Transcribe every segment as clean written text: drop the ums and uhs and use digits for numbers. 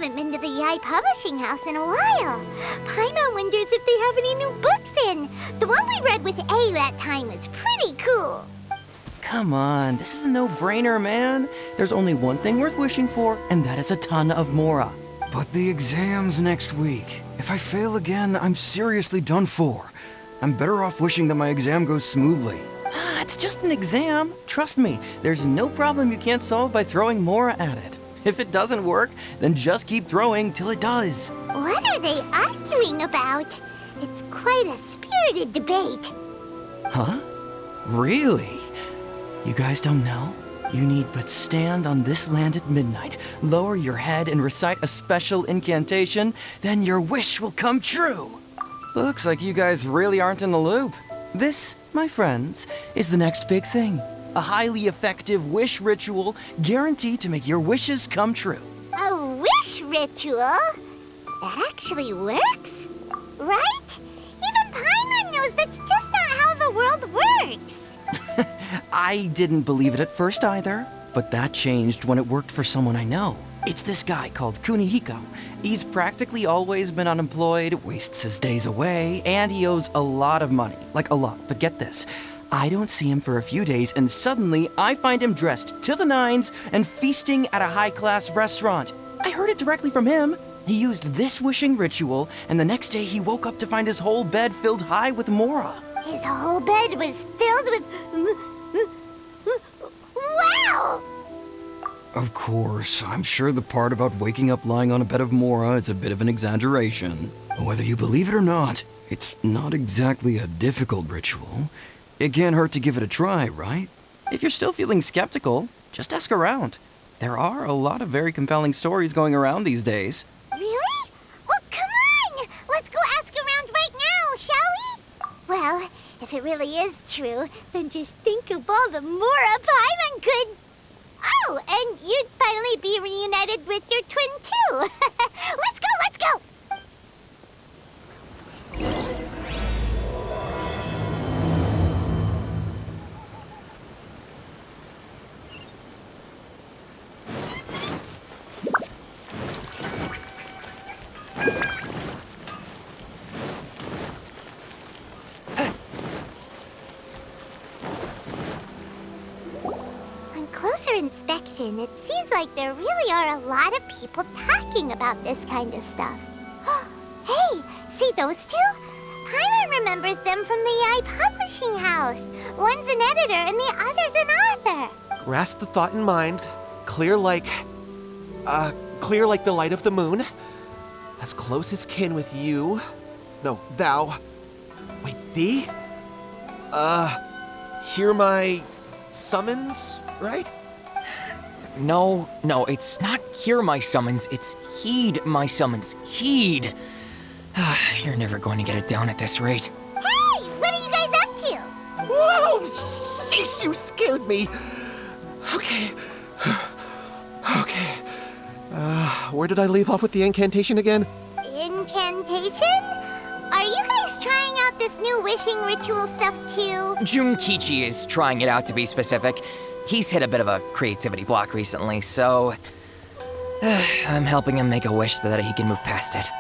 haven't been to the Yai Publishing House in a while. Paimon wonders if they have any new books in. The one we read with A that time was pretty cool. Come on, this is a no-brainer, man. There's only one thing worth wishing for, and that is a ton of Mora. But the exam's next week. If I fail again, I'm seriously done for. I'm better off wishing that my exam goes smoothly. Ah, it's just an exam. Trust me, there's no problem you can't solve by throwing Mora at it. If it doesn't work, then just keep throwing till it does. What are they arguing about? It's quite a spirited debate. Huh? Really? You guys don't know? You need but stand on this land at midnight, lower your head and recite a special incantation, then your wish will come true. Looks like you guys really aren't in the loop. This, my friends, is the next big thing. A highly effective wish ritual guaranteed to make your wishes come true. A wish ritual? That actually works, right? Even Paimon knows that's just not how the world works. I didn't believe it at first either, but that changed when it worked for someone I know. It's this guy called Kunihiko. He's practically always been unemployed, wastes his days away, and he owes a lot of money. Like a lot, but get this. I don't see him for a few days, and suddenly I find him dressed to the nines and feasting at a high-class restaurant. I heard it directly from him. He used this wishing ritual, and the next day he woke up to find his whole bed filled high with Mora. His whole bed was filled with... Wow! Of course, I'm sure the part about waking up lying on a bed of Mora is a bit of an exaggeration. Whether you believe it or not, it's not exactly a difficult ritual. It can't hurt to give it a try, right? If you're still feeling skeptical, just ask around. There are a lot of very compelling stories going around these days. Really? Well, come on! Let's go ask around right now, shall we? Well, if it really is true, then just think of all the Mora Paimon could... Oh, and you'd finally be reunited with your twin, too. Let's go, let's go! Inspection, it seems like there really are a lot of people talking about this kind of stuff. Hey, see those two? Paimon remembers them from the Yai Publishing House. One's an editor and the other's an author. Grasp the thought in mind. Clear like the light of the moon. As close as kin with you. No, thou. Wait, thee? Hear my summons, right? No, it's not hear my summons, it's heed my summons. Heed! You're never going to get it down at this rate. Hey, what are you guys up to? Whoa! Sheesh, you scared me! Okay. Where did I leave off with the incantation again? Incantation? Are you guys trying out this new wishing ritual stuff too? Junkichi is trying it out, to be specific. He's hit a bit of a creativity block recently, so... I'm helping him make a wish so that he can move past it.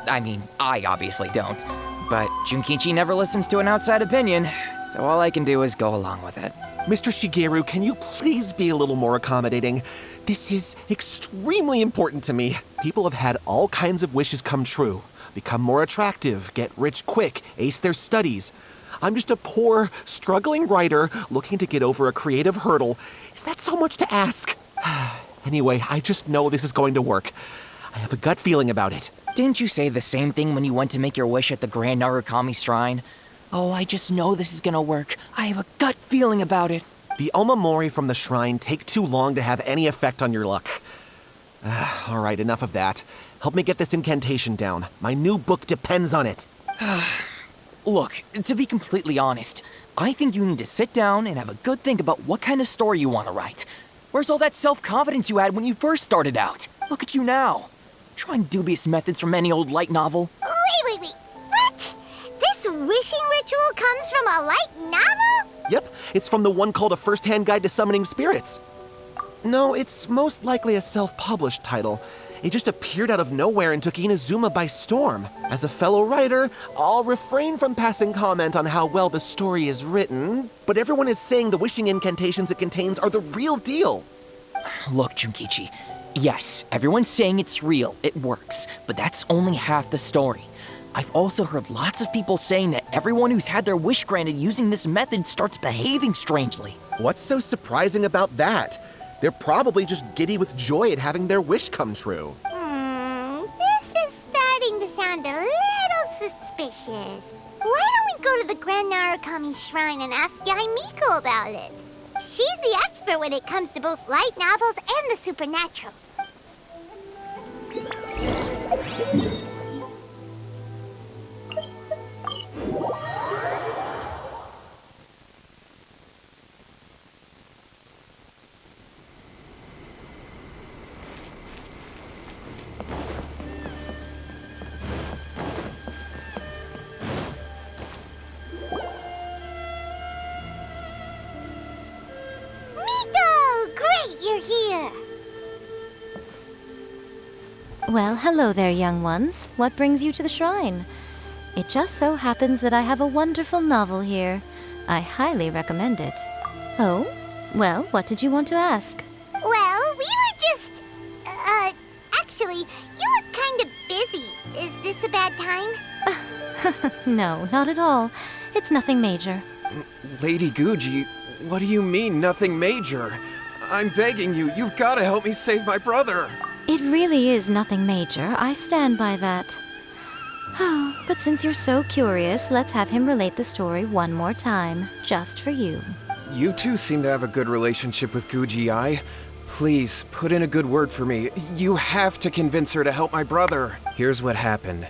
I mean, I obviously don't, but Junkichi never listens to an outside opinion, so all I can do is go along with it. Mr. Shigeru, can you please be a little more accommodating? This is extremely important to me. People have had all kinds of wishes come true. Become more attractive, get rich quick, ace their studies. I'm just a poor, struggling writer looking to get over a creative hurdle. Is that so much to ask? Anyway, I just know this is going to work. I have a gut feeling about it. Didn't you say the same thing when you went to make your wish at the Grand Narukami Shrine? Oh, I just know this is gonna work. I have a gut feeling about it. The Omamori from the shrine take too long to have any effect on your luck. All right, enough of that. Help me get this incantation down. My new book depends on it. Look, to be completely honest, I think you need to sit down and have a good think about what kind of story you want to write. Where's all that self-confidence you had when you first started out? Look at you now. Trying dubious methods from any old light novel. Wait. What? This wishing ritual comes from a light novel? Yep, it's from the one called A First-Hand Guide to Summoning Spirits. No, it's most likely a self-published title. It just appeared out of nowhere and took Inazuma by storm. As a fellow writer, I'll refrain from passing comment on how well the story is written, but everyone is saying the wishing incantations it contains are the real deal. Look, Junkichi, yes, everyone's saying it's real, it works, but that's only half the story. I've also heard lots of people saying that everyone who's had their wish granted using this method starts behaving strangely. What's so surprising about that? They're probably just giddy with joy at having their wish come true. This is starting to sound a little suspicious. Why don't we go to the Grand Narukami Shrine and ask Yai Miko about it? She's the expert when it comes to both light novels and the supernatural. You're here. Well, hello there, young ones. What brings you to the shrine? It just so happens that I have a wonderful novel here. I highly recommend it. Oh? Well, what did you want to ask? Well, we were just... actually, you look kind of busy. Is this a bad time? No, not at all. It's nothing major. Lady Guji, what do you mean, nothing major? I'm begging you, you've got to help me save my brother. It really is nothing major. I stand by that. Oh, but since you're so curious, let's have him relate the story one more time, just for you. You two seem to have a good relationship with Guji-ai. Please, put in a good word for me. You have to convince her to help my brother. Here's what happened.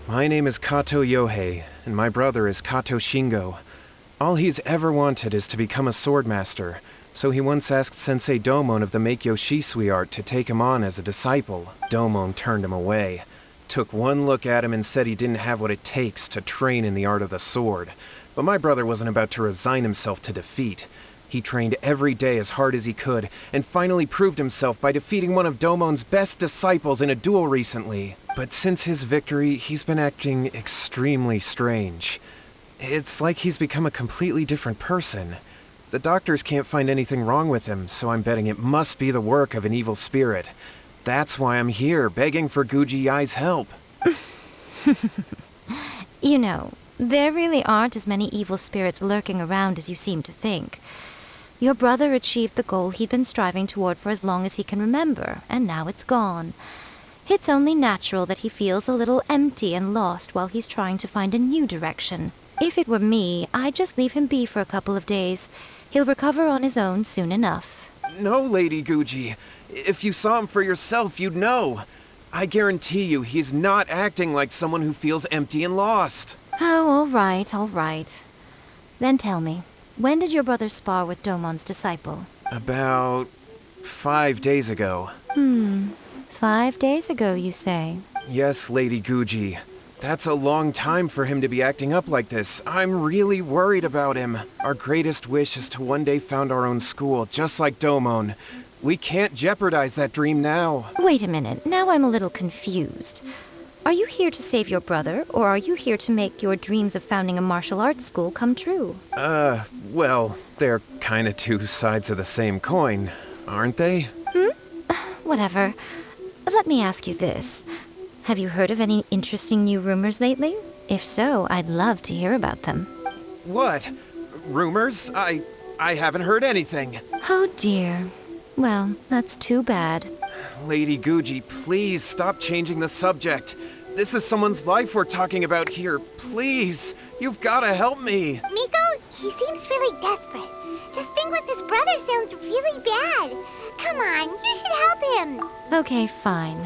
My name is Kato Yohei, and my brother is Kato Shingo. All he's ever wanted is to become a swordmaster. So he once asked Sensei Domon of the Meikyo Shisui art to take him on as a disciple. Domon turned him away, took one look at him and said he didn't have what it takes to train in the art of the sword. But my brother wasn't about to resign himself to defeat. He trained every day as hard as he could, and finally proved himself by defeating one of Domon's best disciples in a duel recently. But since his victory, he's been acting extremely strange. It's like he's become a completely different person. The doctors can't find anything wrong with him, so I'm betting it must be the work of an evil spirit. That's why I'm here, begging for Guji-ai's help. You know, there really aren't as many evil spirits lurking around as you seem to think. Your brother achieved the goal he'd been striving toward for as long as he can remember, and now it's gone. It's only natural that he feels a little empty and lost while he's trying to find a new direction. If it were me, I'd just leave him be for a couple of days. He'll recover on his own soon enough. No, Lady Guji. If you saw him for yourself, you'd know. I guarantee you he's not acting like someone who feels empty and lost. Oh, all right. Then tell me, when did your brother spar with Domon's disciple? About 5 days ago. 5 days ago, you say? Yes, Lady Guji. That's a long time for him to be acting up like this. I'm really worried about him. Our greatest wish is to one day found our own school, just like Domon. We can't jeopardize that dream now. Wait a minute, now I'm a little confused. Are you here to save your brother, or are you here to make your dreams of founding a martial arts school come true? Well, they're kinda two sides of the same coin, aren't they? Whatever. Let me ask you this. Have you heard of any interesting new rumors lately? If so, I'd love to hear about them. What? Rumors? I haven't heard anything. Oh dear. Well, that's too bad. Lady Guji, please stop changing the subject. This is someone's life we're talking about here. Please, you've gotta help me. Miko, he seems really desperate. This thing with his brother sounds really bad. Come on, you should help him. Okay, fine.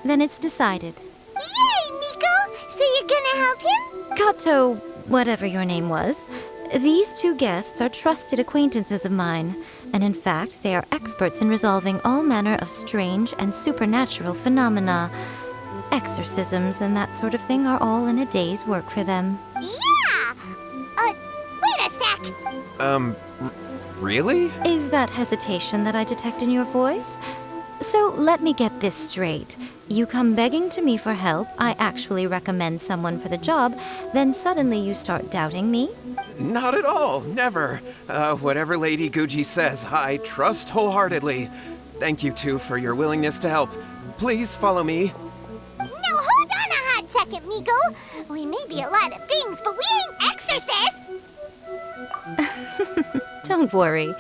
Then it's decided. Yay, Miko! So you're gonna help him? Kato, whatever your name was, these two guests are trusted acquaintances of mine, and in fact, they are experts in resolving all manner of strange and supernatural phenomena. Exorcisms and that sort of thing are all in a day's work for them. Yeah! Wait a sec! Really? Is that hesitation that I detect in your voice? So let me get this straight. You come begging to me for help, I actually recommend someone for the job, then suddenly you start doubting me? Not at all, never. Whatever Lady Guji says, I trust wholeheartedly. Thank you two for your willingness to help. Please follow me. Now hold on a hot second, Miko. We may be a lot of things, but we ain't exorcists. Don't worry.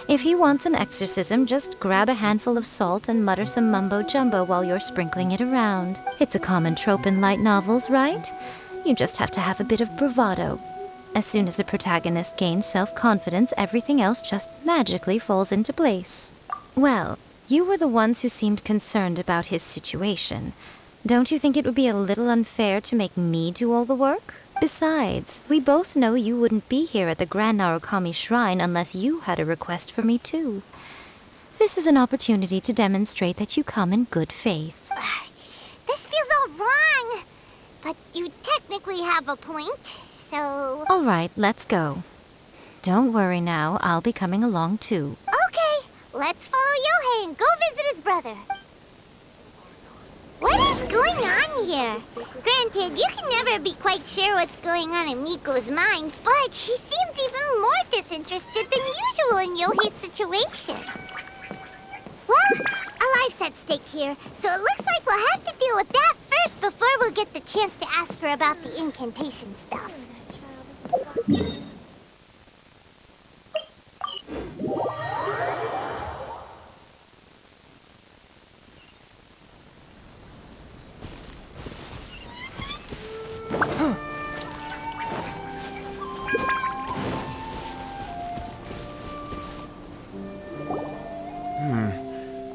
If he wants an exorcism, just grab a handful of salt and mutter some mumbo-jumbo while you're sprinkling it around. It's a common trope in light novels, right? You just have to have a bit of bravado. As soon as the protagonist gains self-confidence, everything else just magically falls into place. Well, you were the ones who seemed concerned about his situation. Don't you think it would be a little unfair to make me do all the work? Besides, we both know you wouldn't be here at the Grand Narukami Shrine unless you had a request for me too. This is an opportunity to demonstrate that you come in good faith. This feels all wrong. But you technically have a point, so... All right, let's go. Don't worry now, I'll be coming along too. Okay, let's follow Yohei and go visit his brother. What is going on here? Granted, you can never be quite sure what's going on in Miko's mind, but she seems even more disinterested than usual in Yohei's situation. Well, a life's at stake here, so it looks like we'll have to deal with that first before we'll get the chance to ask her about the incantation stuff.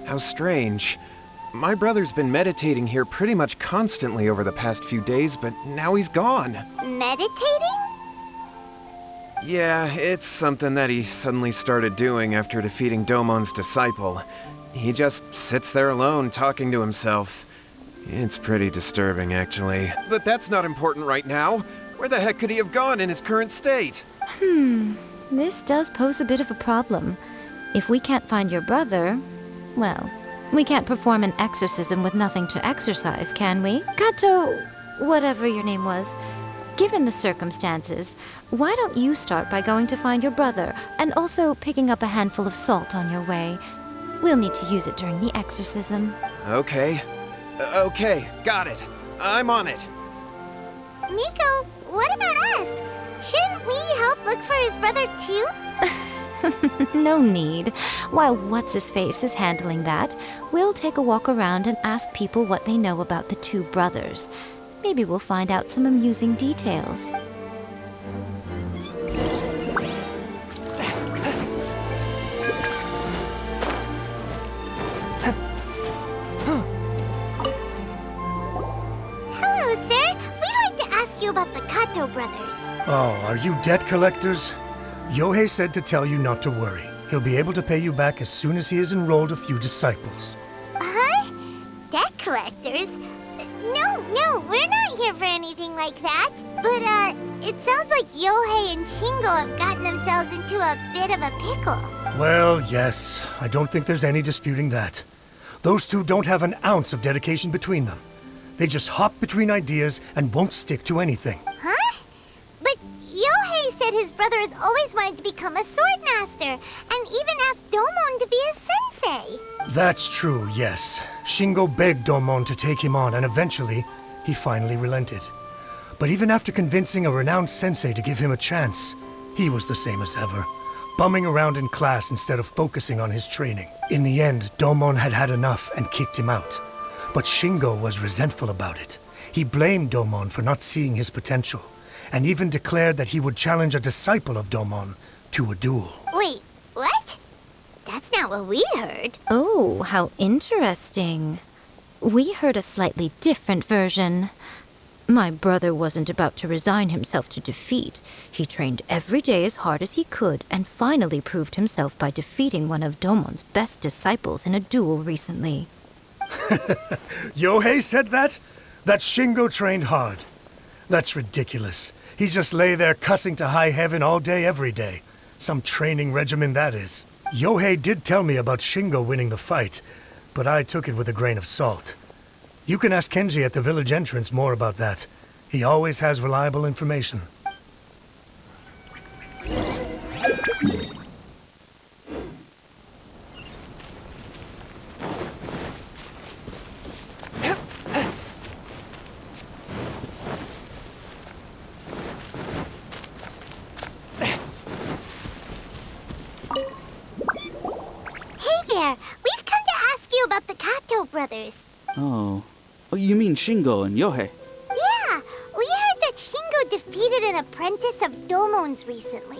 How strange. My brother's been meditating here pretty much constantly over the past few days, but now he's gone. Meditating? Yeah, it's something that he suddenly started doing after defeating Domon's disciple. He just sits there alone, talking to himself. It's pretty disturbing, actually. But that's not important right now. Where the heck could he have gone in his current state? This does pose a bit of a problem. If we can't find your brother, well, we can't perform an exorcism with nothing to exorcise, can we? Kato, whatever your name was, given the circumstances, why don't you start by going to find your brother and also picking up a handful of salt on your way? We'll need to use it during the exorcism. Okay. Okay, got it. I'm on it. Miko, what about us? Shouldn't we help look for his brother too? No need. While What's-His-Face is handling that, we'll take a walk around and ask people what they know about the two brothers. Maybe we'll find out some amusing details. Hello, sir. We'd like to ask you about the Kato brothers. Oh, are you debt collectors? Yohei said to tell you not to worry. He'll be able to pay you back as soon as he has enrolled a few disciples. Huh? Debt collectors? No, we're not here for anything like that. But, it sounds like Yohei and Shingo have gotten themselves into a bit of a pickle. Well, yes. I don't think there's any disputing that. Those two don't have an ounce of dedication between them. They just hop between ideas and won't stick to anything. Huh? But Yohei said his brother has always wanted to become a sword master, and even asked Domon to be his sensei. That's true, yes. Shingo begged Domon to take him on, and eventually, he finally relented. But even after convincing a renowned sensei to give him a chance, he was the same as ever, bumming around in class instead of focusing on his training. In the end, Domon had had enough and kicked him out. But Shingo was resentful about it. He blamed Domon for not seeing his potential, and even declared that he would challenge a disciple of Domon to a duel. Wait, what? That's not what we heard. Oh, how interesting. We heard a slightly different version. My brother wasn't about to resign himself to defeat. He trained every day as hard as he could and finally proved himself by defeating one of Domon's best disciples in a duel recently. Yohei said that? That Shingo trained hard. That's ridiculous. He just lay there cussing to high heaven all day, every day. Some training regimen, that is. Yohei did tell me about Shingo winning the fight, but I took it with a grain of salt. You can ask Kenji at the village entrance more about that. He always has reliable information. We've come to ask you about the Kato brothers. Oh, you mean Shingo and Yohei? Yeah, we heard that Shingo defeated an apprentice of Domon's recently.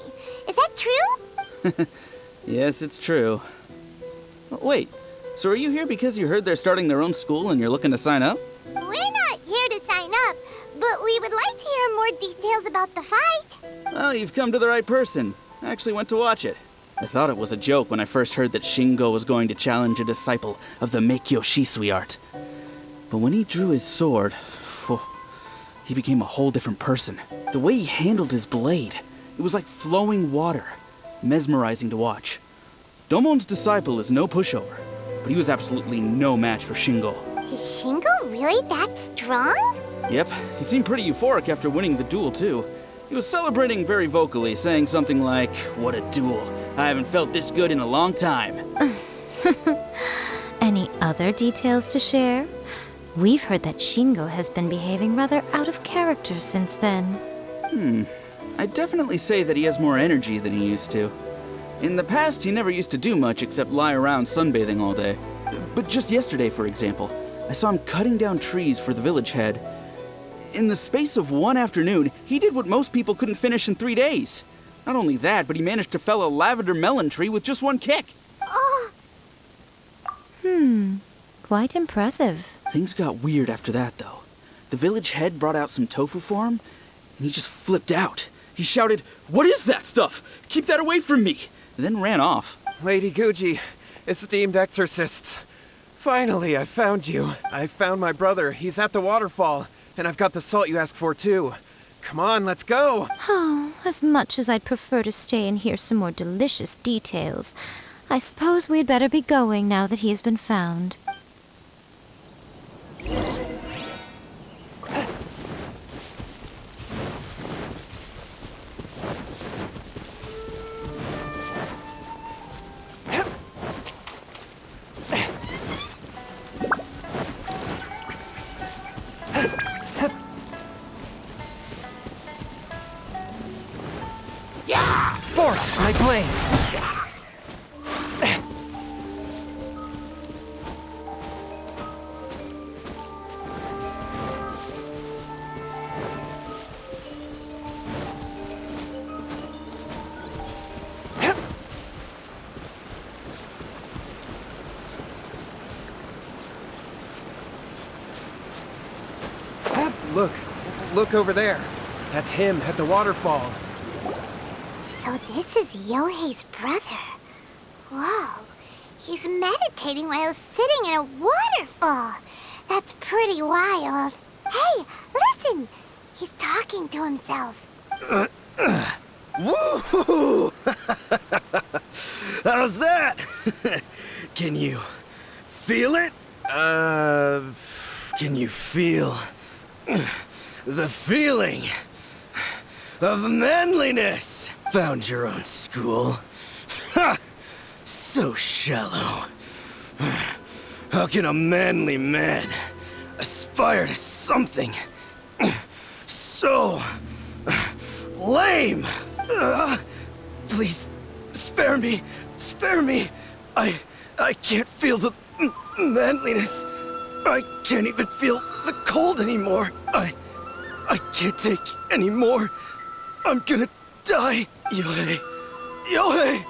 Is that true? Yes, it's true. Wait, so are you here because you heard they're starting their own school and you're looking to sign up? We're not here to sign up, but we would like to hear more details about the fight. Well, you've come to the right person. I actually went to watch it. I thought it was a joke when I first heard that Shingo was going to challenge a disciple of the Meikyo Shisui art. But when he drew his sword, he became a whole different person. The way he handled his blade, it was like flowing water, mesmerizing to watch. Domon's disciple is no pushover, but he was absolutely no match for Shingo. Is Shingo really that strong? Yep, he seemed pretty euphoric after winning the duel too. He was celebrating very vocally, saying something like, "What a duel. I haven't felt this good in a long time." Any other details to share? We've heard that Shingo has been behaving rather out of character since then. I'd definitely say that he has more energy than he used to. In the past, he never used to do much except lie around sunbathing all day. But just yesterday, for example, I saw him cutting down trees for the village head. In the space of one afternoon, he did what most people couldn't finish in 3 days. Not only that, but he managed to fell a lavender melon tree with just one kick. Oh, Quite impressive. Things got weird after that, though. The village head brought out some tofu for him, and he just flipped out. He shouted, "What is that stuff? Keep that away from me!" and then ran off. Lady Guji, esteemed exorcists. Finally, I found you. I found my brother. He's at the waterfall, and I've got the salt you asked for, too. Come on, let's go. Oh, as much as I'd prefer to stay and hear some more delicious details, I suppose we'd better be going now that he has been found. Forth, my blade. Look over there. That's him at the waterfall. so this is Yohei's brother. Whoa, he's meditating while sitting in a waterfall. That's pretty wild. Hey, listen! He's talking to himself. Woo! How's that? Can you feel it? Can you feel the feeling of manliness? Found your own school. Ha! So shallow. How can a manly man aspire to something so lame? Please, spare me. Spare me. I can't feel the manliness. I can't even feel the cold anymore. I can't take any more. I'm gonna die. Yohei. Yohei!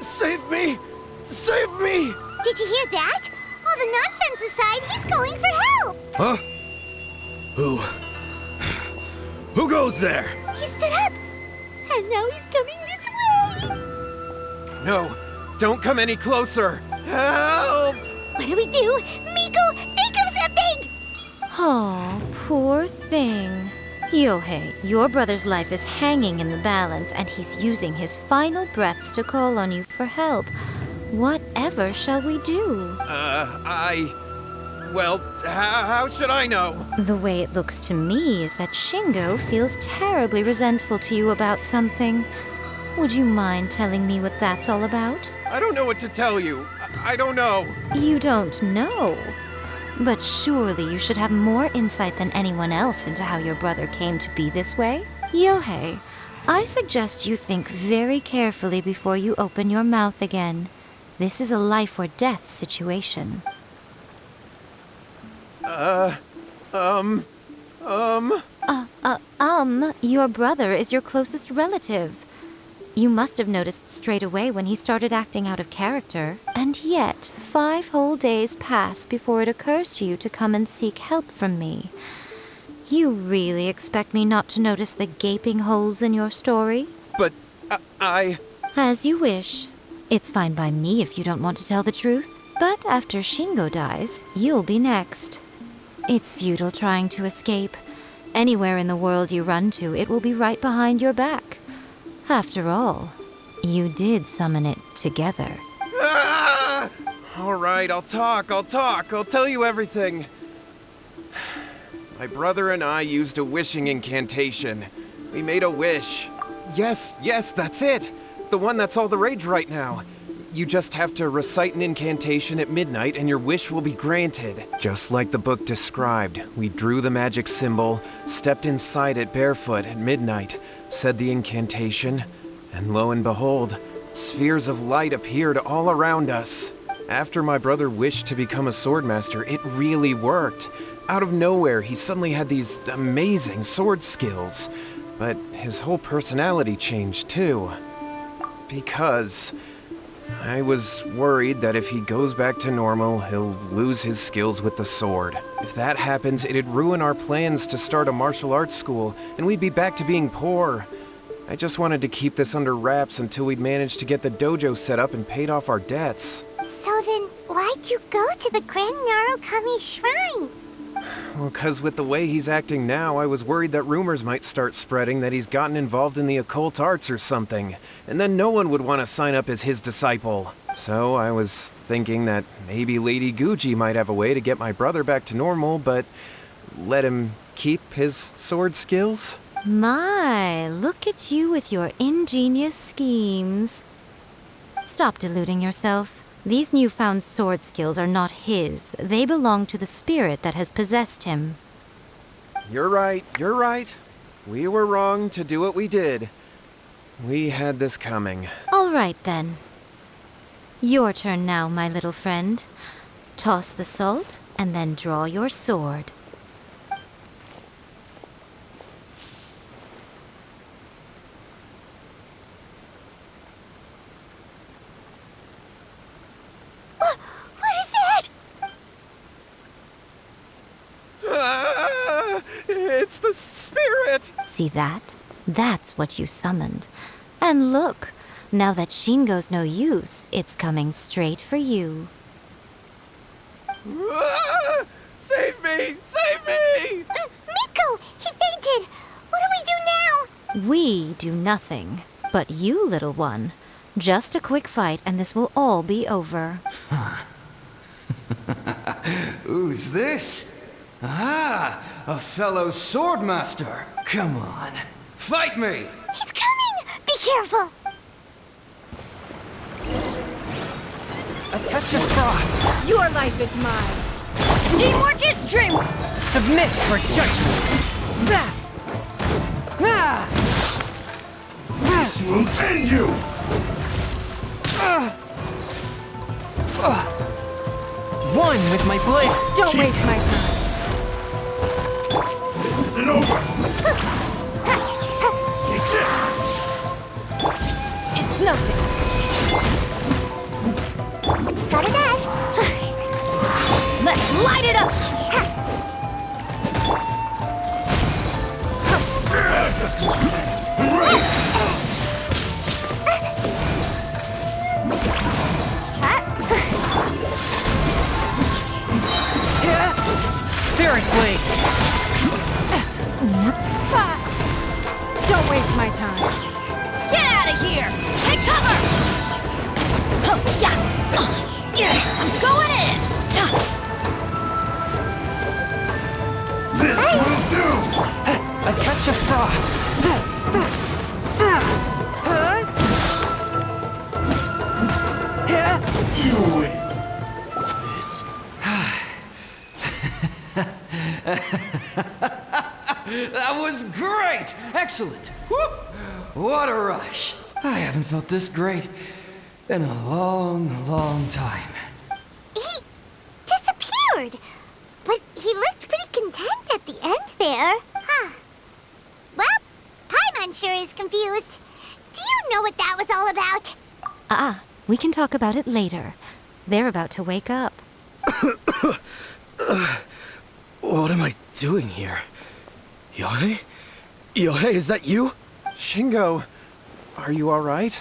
Save me! Save me! Did you hear that? All the nonsense aside, he's calling for help! Huh? Who goes there? He stood up! And now he's coming this way! No, don't come any closer. Help! What do we do? Miko, think of something! Oh, poor thing. Yohei, your brother's life is hanging in the balance, and he's using his final breaths to call on you for help. Whatever shall we do? Well, how should I know? The way it looks to me is that Shingo feels terribly resentful to you about something. Would you mind telling me what that's all about? I don't know what to tell you. I don't know. You don't know? But surely you should have more insight than anyone else into how your brother came to be this way? Yohei, I suggest you think very carefully before you open your mouth again. This is a life or death situation. Your brother is your closest relative. You must have noticed straight away when he started acting out of character. And yet, 5 whole days pass before it occurs to you to come and seek help from me. You really expect me not to notice the gaping holes in your story? But I... As you wish. It's fine by me if you don't want to tell the truth. But after Shingo dies, you'll be next. It's futile trying to escape. Anywhere in the world you run to, it will be right behind your back. After all, you did summon it together. Ah! All right, I'll talk. I'll tell you everything. My brother and I used a wishing incantation. We made a wish. Yes, that's it. The one that's all the rage right now. You just have to recite an incantation at midnight and your wish will be granted. Just like the book described, we drew the magic symbol, stepped inside it barefoot at midnight, said the incantation, and lo and behold, spheres of light appeared all around us. After my brother wished to become a swordmaster, it really worked. Out of nowhere, he suddenly had these amazing sword skills. But his whole personality changed too. Because I was worried that if he goes back to normal, he'll lose his skills with the sword. If that happens, it'd ruin our plans to start a martial arts school, and we'd be back to being poor. I just wanted to keep this under wraps until we'd managed to get the dojo set up and paid off our debts. So then, why'd you go to the Grand Narukami Shrine? Well, 'cause with the way he's acting now, I was worried that rumors might start spreading that he's gotten involved in the occult arts or something, and then no one would want to sign up as his disciple. So I was thinking that maybe Lady Guji might have a way to get my brother back to normal, but let him keep his sword skills? My, look at you with your ingenious schemes. Stop deluding yourself. These newfound sword skills are not his. They belong to the spirit that has possessed him. You're right. We were wrong to do what we did. We had this coming. All right, then. Your turn now, my little friend. Toss the salt, and then draw your sword. What is that? It's the spirit! See that? That's what you summoned. And look, now that Shingo's no use, it's coming straight for you. Save me! Save me! Miko! He fainted! What do we do now? We do nothing. But you, little one, just a quick fight and this will all be over. Who's this? Ah, a fellow swordmaster. Come on, fight me! He's coming! Be careful! A touch of frost. Your life is mine. Teamwork is dream. Submit for judgment. This will end you! One with my blade. Don't waste my time. This isn't over! Take this! It's nothing. Gotta dash! Let's light it up. Spirit blade. Don't waste my time. Get out of here. Take cover. Yeah. That was great! Excellent! Whoop! What a rush! I haven't felt this great in a long, long time. He disappeared, but he looked pretty content at the end there. Huh. Well, Paimon sure is confused. Do you know what that was all about? We can talk about it later. They're about to wake up. What am I doing here? Yohei? Yohei, is that you? Shingo, are you alright?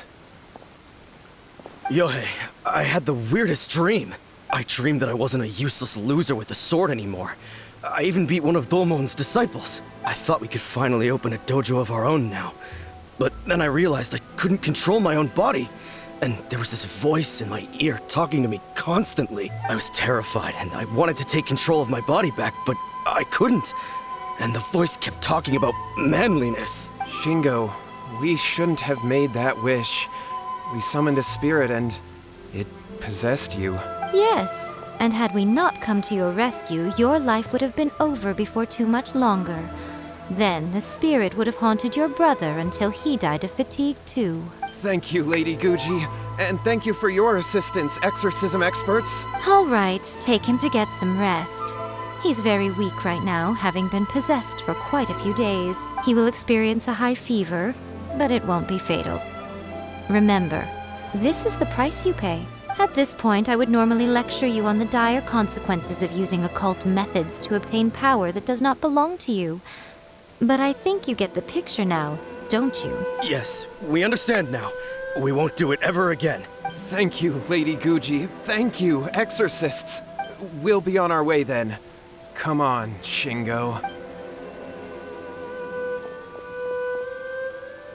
Yohei, I had the weirdest dream. I dreamed that I wasn't a useless loser with a sword anymore. I even beat one of Domon's disciples. I thought we could finally open a dojo of our own now. But then I realized I couldn't control my own body. And there was this voice in my ear talking to me constantly. I was terrified and I wanted to take control of my body back, but I couldn't. And the voice kept talking about manliness. Shingo, we shouldn't have made that wish. We summoned a spirit and it possessed you. Yes, and had we not come to your rescue, your life would have been over before too much longer. Then the spirit would have haunted your brother until he died of fatigue too. Thank you, Lady Guji. And thank you for your assistance, exorcism experts. All right, take him to get some rest. He's very weak right now, having been possessed for quite a few days. He will experience a high fever, but it won't be fatal. Remember, this is the price you pay. At this point, I would normally lecture you on the dire consequences of using occult methods to obtain power that does not belong to you. But I think you get the picture now, don't you? Yes, we understand now. We won't do it ever again. Thank you, Lady Guji. Thank you, exorcists. We'll be on our way then. Come on, Shingo.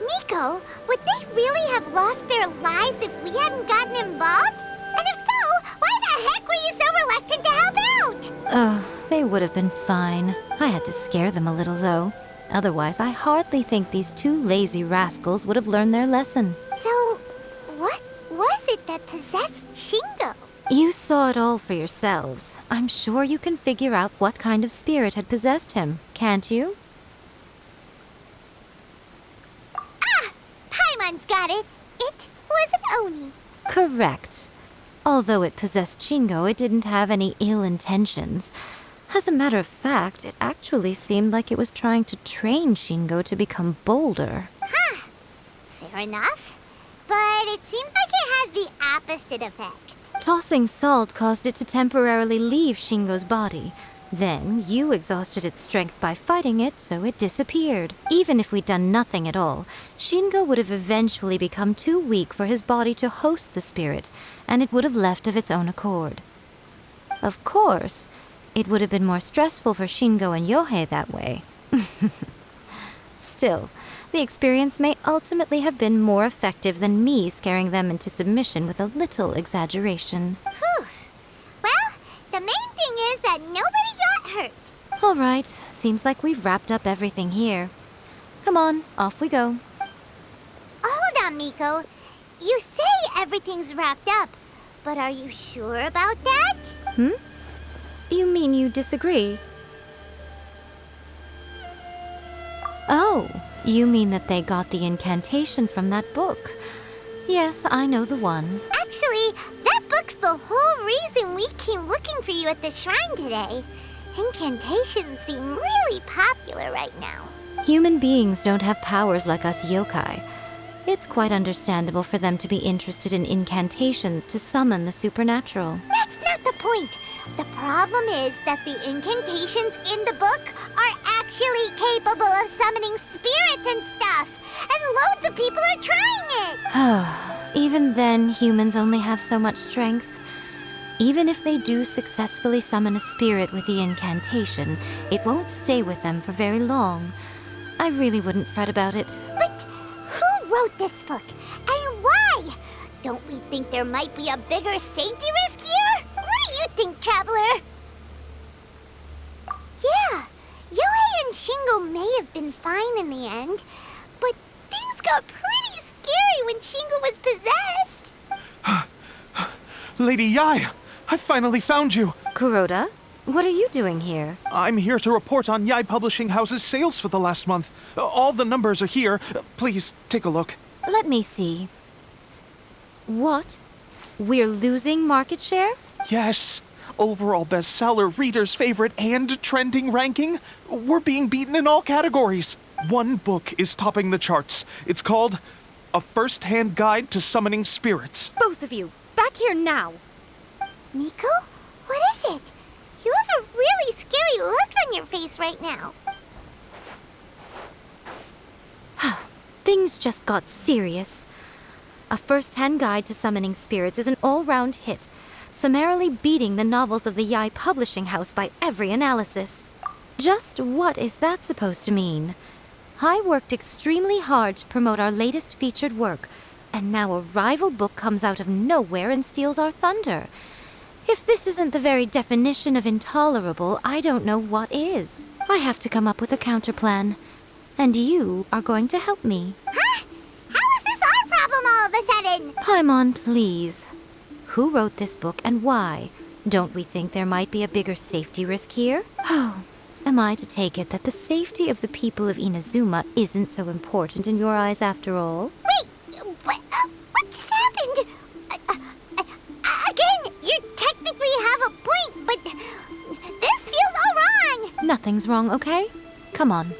Miko, would they really have lost their lives if we hadn't gotten involved? And if so, why the heck were you so reluctant to help out? Oh, they would have been fine. I had to scare them a little, though. Otherwise, I hardly think these two lazy rascals would have learned their lesson. So, what was it that possessed Shingo? You saw it all for yourselves. I'm sure you can figure out what kind of spirit had possessed him, can't you? Paimon's got it. It was an Oni. Correct. Although it possessed Shingo, it didn't have any ill intentions. As a matter of fact, it actually seemed like it was trying to train Shingo to become bolder. Fair enough. But it seems like it had the opposite effect. Tossing salt caused it to temporarily leave Shingo's body. Then, you exhausted its strength by fighting it, so it disappeared. Even if we'd done nothing at all, Shingo would have eventually become too weak for his body to host the spirit, and it would have left of its own accord. Of course, it would have been more stressful for Shingo and Yohei that way. Still, the experience may ultimately have been more effective than me scaring them into submission with a little exaggeration. Whew. Well, the main thing is that nobody got hurt. All right, seems like we've wrapped up everything here. Come on, off we go. Hold on, Miko. You say everything's wrapped up, but are you sure about that? You mean you disagree? Oh, you mean that they got the incantation from that book. Yes, I know the one. Actually, that book's the whole reason we came looking for you at the shrine today. Incantations seem really popular right now. Human beings don't have powers like us yokai. It's quite understandable for them to be interested in incantations to summon the supernatural. That's not the point. The problem is that the incantations in the book are actually capable of summoning spirits and stuff. And loads of people are trying it. Even then, humans only have so much strength. Even if they do successfully summon a spirit with the incantation, it won't stay with them for very long. I really wouldn't fret about it. But who wrote this book? And why? Don't we think there might be a bigger safety risk here? What do you think, Traveler? Yeah, Yohei and Shingo may have been fine in the end, but things got pretty scary when Shingo was possessed. Lady Yai, I finally found you. Kuroda, What are you doing here? I'm here to report on Yai Publishing House's sales for the last month. All the numbers are here. Please, take a look. Let me see. What? We're losing market share? Yes. Overall bestseller, readers' favorite, and trending ranking. We're being beaten in all categories. One book is topping the charts. It's called A First-Hand Guide to Summoning Spirits. Both of you, back here now. Miko? What is it? You have a really scary look on your face right now. Things just got serious. A First-Hand Guide to Summoning Spirits is an all-round hit, summarily beating the novels of the Yai Publishing House by every analysis. Just what is that supposed to mean? I worked extremely hard to promote our latest featured work, and now a rival book comes out of nowhere and steals our thunder. If this isn't the very definition of intolerable, I don't know what is. I have to come up with a counterplan, and you are going to help me. Huh? How is this our problem all of a sudden? Paimon, please. Who wrote this book and why? Don't we think there might be a bigger safety risk here? Oh, am I to take it that the safety of the people of Inazuma isn't so important in your eyes after all? Wait, what just happened? Again, you technically have a point, but this feels all wrong. Nothing's wrong, okay? Come on.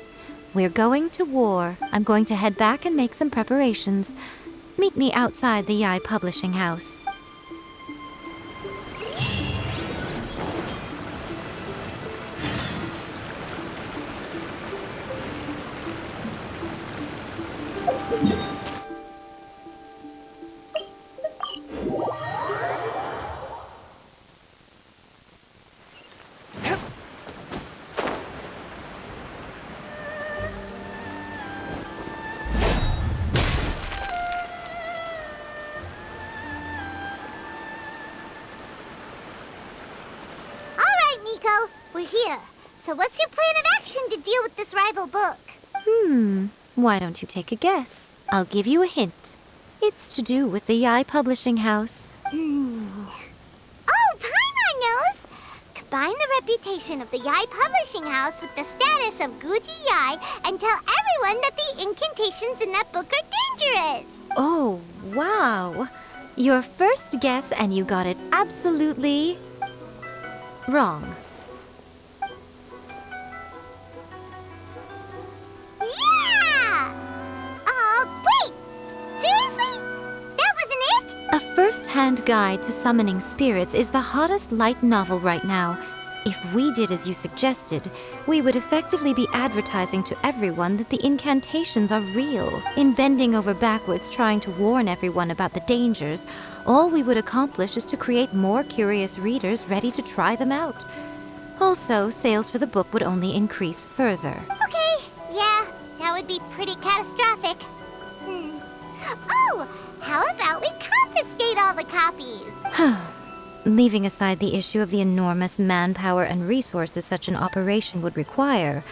We're going to war. I'm going to head back and make some preparations. Meet me outside the Yai Publishing House. Miko, we're here. So what's your plan of action to deal with this rival book? Why don't you take a guess? I'll give you a hint. It's to do with the Yai Publishing House. Oh, Paimon knows! Combine the reputation of the Yai Publishing House with the status of Guji Yai and tell everyone that the incantations in that book are dangerous! Oh, wow. Your first guess and you got it absolutely wrong. Yeah! Wait! Seriously? That wasn't it? A first-hand guide to summoning spirits is the hottest light novel right now. If we did as you suggested, we would effectively be advertising to everyone that the incantations are real. In bending over backwards trying to warn everyone about the dangers, all we would accomplish is to create more curious readers ready to try them out. Also, sales for the book would only increase further. Okay, yeah, that would be pretty catastrophic. Oh, how about we confiscate all the copies? Leaving aside the issue of the enormous manpower and resources such an operation would require,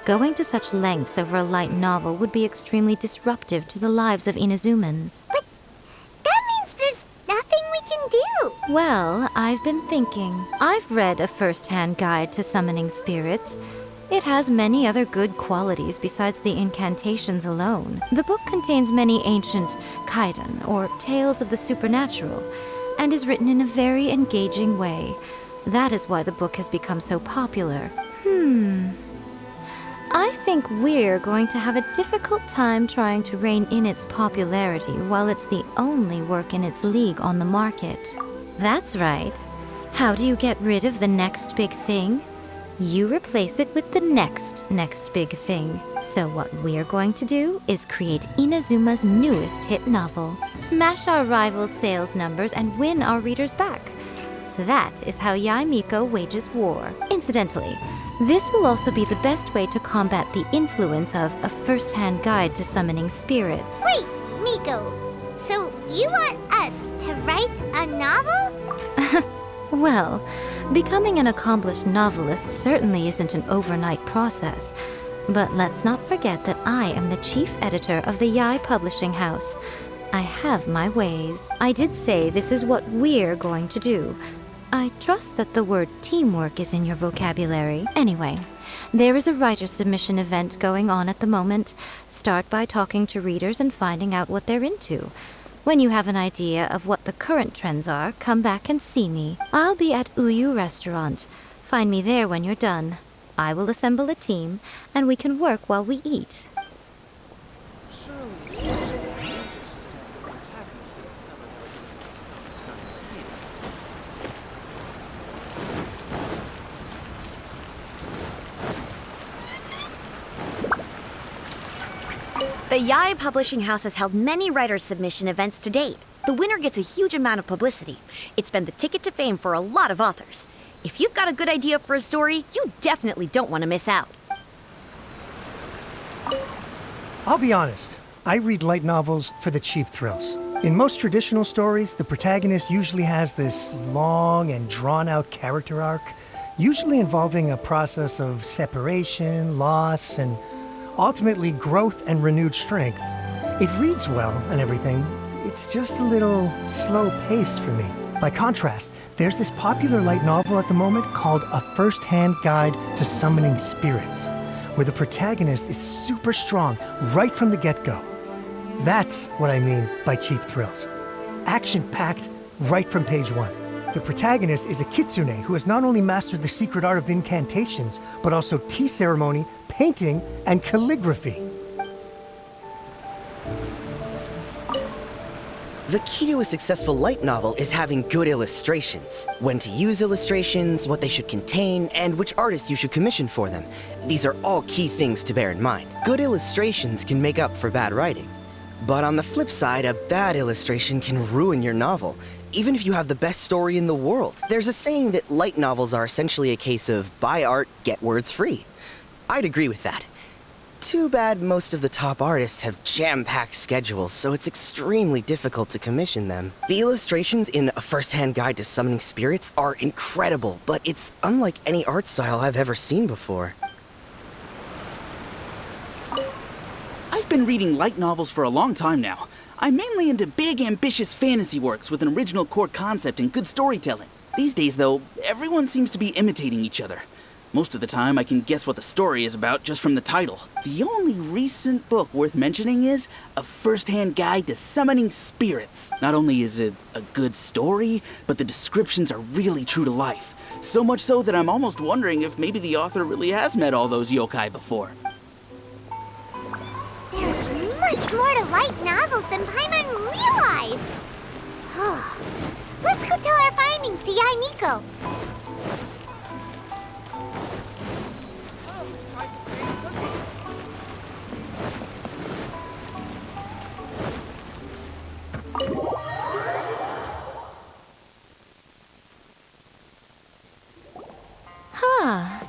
going to such lengths over a light novel would be extremely disruptive to the lives of Inazumans. But that means there's nothing we can do. Well, I've been thinking. I've read A First-Hand Guide to Summoning Spirits. It has many other good qualities besides the incantations alone. The book contains many ancient kaiden, or tales of the supernatural, and is written in a very engaging way. That is why the book has become so popular. I think we're going to have a difficult time trying to rein in its popularity while it's the only work in its league on the market. That's right. How do you get rid of the next big thing? You replace it with the next big thing. So what we're going to do is create Inazuma's newest hit novel, smash our rival's sales numbers, and win our readers back. That is how Yai Miko wages war. Incidentally, this will also be the best way to combat the influence of A First-Hand Guide to Summoning Spirits. Wait, Miko, so you want us to write a novel? Well, becoming an accomplished novelist certainly isn't an overnight process. But let's not forget that I am the chief editor of the Yai Publishing House. I have my ways. I did say this is what we're going to do. I trust that the word teamwork is in your vocabulary. Anyway, there is a writer submission event going on at the moment. Start by talking to readers and finding out what they're into. When you have an idea of what the current trends are, come back and see me. I'll be at Uyu Restaurant. Find me there when you're done. I will assemble a team, and we can work while we eat. The Yai Publishing House has held many writers' submission events to date. The winner gets a huge amount of publicity. It's been the ticket to fame for a lot of authors. If you've got a good idea for a story, you definitely don't want to miss out. I'll be honest, I read light novels for the cheap thrills. In most traditional stories, the protagonist usually has this long and drawn-out character arc, usually involving a process of separation, loss, and ultimately growth and renewed strength. It reads well and everything, it's just a little slow-paced for me. By contrast, there's this popular light novel at the moment called A First-Hand Guide to Summoning Spirits, where the protagonist is super strong right from the get-go. That's what I mean by cheap thrills. Action-packed right from page 1. The protagonist is a kitsune who has not only mastered the secret art of incantations, but also tea ceremony, painting, and calligraphy. The key to a successful light novel is having good illustrations. When to use illustrations, what they should contain, and which artists you should commission for them. These are all key things to bear in mind. Good illustrations can make up for bad writing. But on the flip side, a bad illustration can ruin your novel, even if you have the best story in the world. There's a saying that light novels are essentially a case of buy art, get words free. I'd agree with that. Too bad most of the top artists have jam-packed schedules, so it's extremely difficult to commission them. The illustrations in A First-Hand Guide to Summoning Spirits are incredible, but it's unlike any art style I've ever seen before. I've been reading light novels for a long time now. I'm mainly into big, ambitious fantasy works with an original core concept and good storytelling. These days, though, everyone seems to be imitating each other. Most of the time, I can guess what the story is about just from the title. The only recent book worth mentioning is A First-Hand Guide to Summoning Spirits. Not only is it a good story, but the descriptions are really true to life. So much so that I'm almost wondering if maybe the author really has met all those yokai before. There's much more to light novels than Paimon realized. Let's go tell our findings to Yai Miko.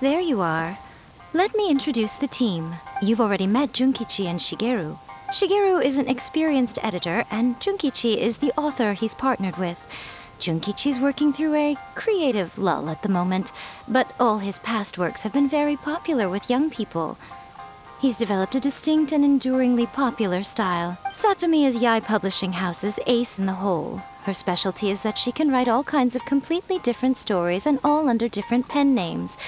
There you are. Let me introduce the team. You've already met Junkichi and Shigeru. Shigeru is an experienced editor, and Junkichi is the author he's partnered with. Junkichi's working through a creative lull at the moment, but all his past works have been very popular with young people. He's developed a distinct and enduringly popular style. Satomi is Yai Publishing House's ace in the hole. Her specialty is that she can write all kinds of completely different stories and all under different pen names.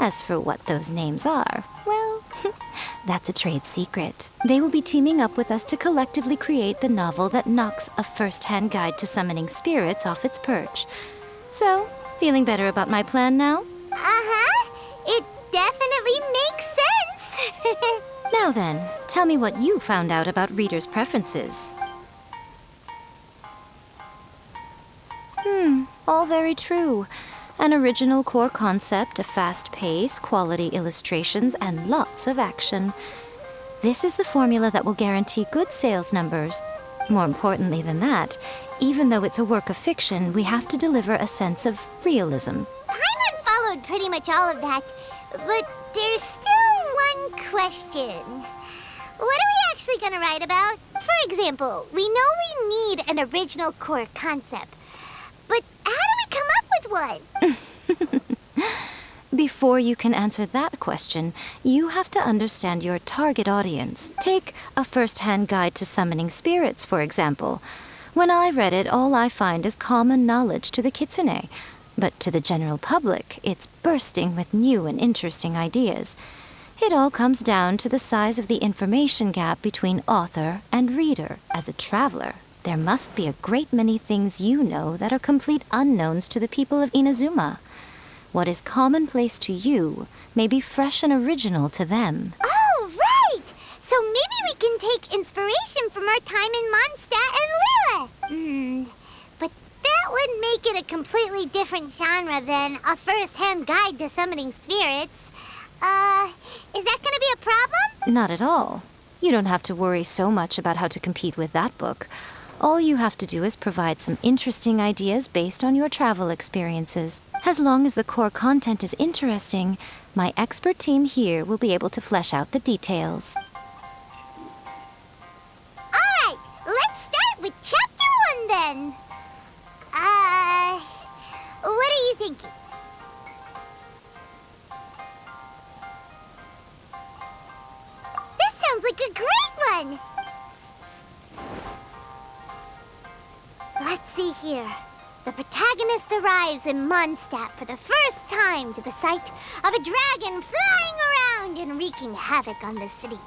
As for what those names are, well, that's a trade secret. They will be teaming up with us to collectively create the novel that knocks A First-Hand Guide to Summoning Spirits off its perch. So, feeling better about my plan now? Uh-huh. It definitely makes sense. Now then, tell me what you found out about readers' preferences. All very true. An original core concept, a fast pace, quality illustrations, and lots of action. This is the formula that will guarantee good sales numbers. More importantly than that, even though it's a work of fiction, we have to deliver a sense of realism. Paimon followed pretty much all of that, but there's still one question. What are we actually gonna write about? For example, we know we need an original core concept, but how do we come up with one? Before you can answer that question, you have to understand your target audience. Take A First-Hand Guide to Summoning Spirits, for example. When I read it, all I find is common knowledge to the kitsune. But to the general public, it's bursting with new and interesting ideas. It all comes down to the size of the information gap between author and reader. As a traveler, there must be a great many things you know that are complete unknowns to the people of Inazuma. What is commonplace to you may be fresh and original to them. Oh, right! So maybe we can take inspiration from our time in Mondstadt and Liyue. But that would make it a completely different genre than a first-hand guide to summoning spirits. Is that gonna be a problem? Not at all. You don't have to worry so much about how to compete with that book. All you have to do is provide some interesting ideas based on your travel experiences. As long as the core content is interesting, my expert team here will be able to flesh out the details. Alright, let's start with Chapter 1 then. What are you thinking? This sounds like a great one! Let's see here. The protagonist arrives in Mondstadt for the first time to the sight of a dragon flying around and wreaking havoc on the city.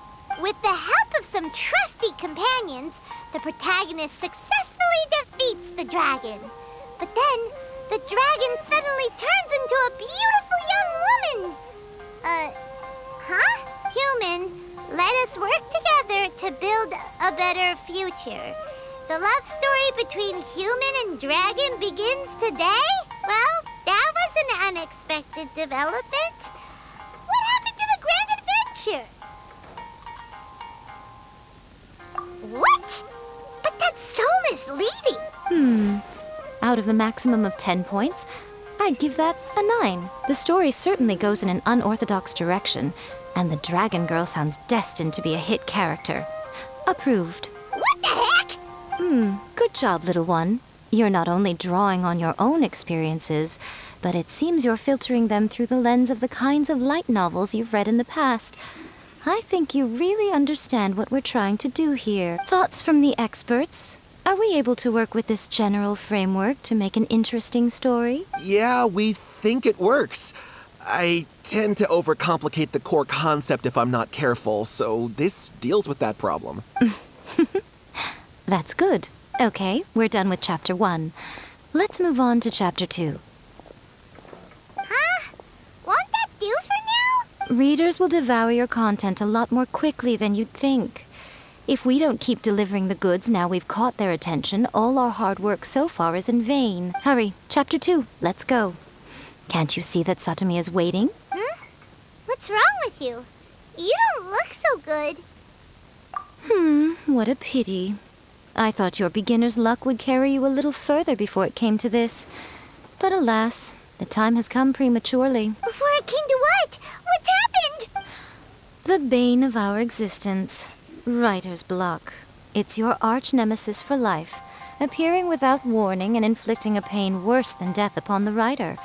With the help of some trusty companions, the protagonist successfully defeats the dragon. But then, the dragon suddenly turns into a beautiful young woman. Human, let us work together to build a better future. The love story between human and dragon begins today? Well, that was an unexpected development. What happened to the grand adventure? What? But that's so misleading. Out of a maximum of 10 points, I'd give that a 9. The story certainly goes in an unorthodox direction, and the Dragon Girl sounds destined to be a hit character. Approved. What the heck? Good job, little one. You're not only drawing on your own experiences, but it seems you're filtering them through the lens of the kinds of light novels you've read in the past. I think you really understand what we're trying to do here. Thoughts from the experts? Are we able to work with this general framework to make an interesting story? Yeah, we think it works. I tend to overcomplicate the core concept if I'm not careful, so this deals with that problem. That's good. Okay, we're done with Chapter 1. Let's move on to Chapter 2. Huh? Won't that do for now? Readers will devour your content a lot more quickly than you'd think. If we don't keep delivering the goods now we've caught their attention, all our hard work so far is in vain. Hurry, Chapter 2, let's go. Can't you see that Satomi is waiting? What's wrong with you? You don't look so good. What a pity. I thought your beginner's luck would carry you a little further before it came to this. But alas, the time has come prematurely. Before it came to what? What's happened? The bane of our existence. Writer's block. It's your arch nemesis for life, appearing without warning and inflicting a pain worse than death upon the writer.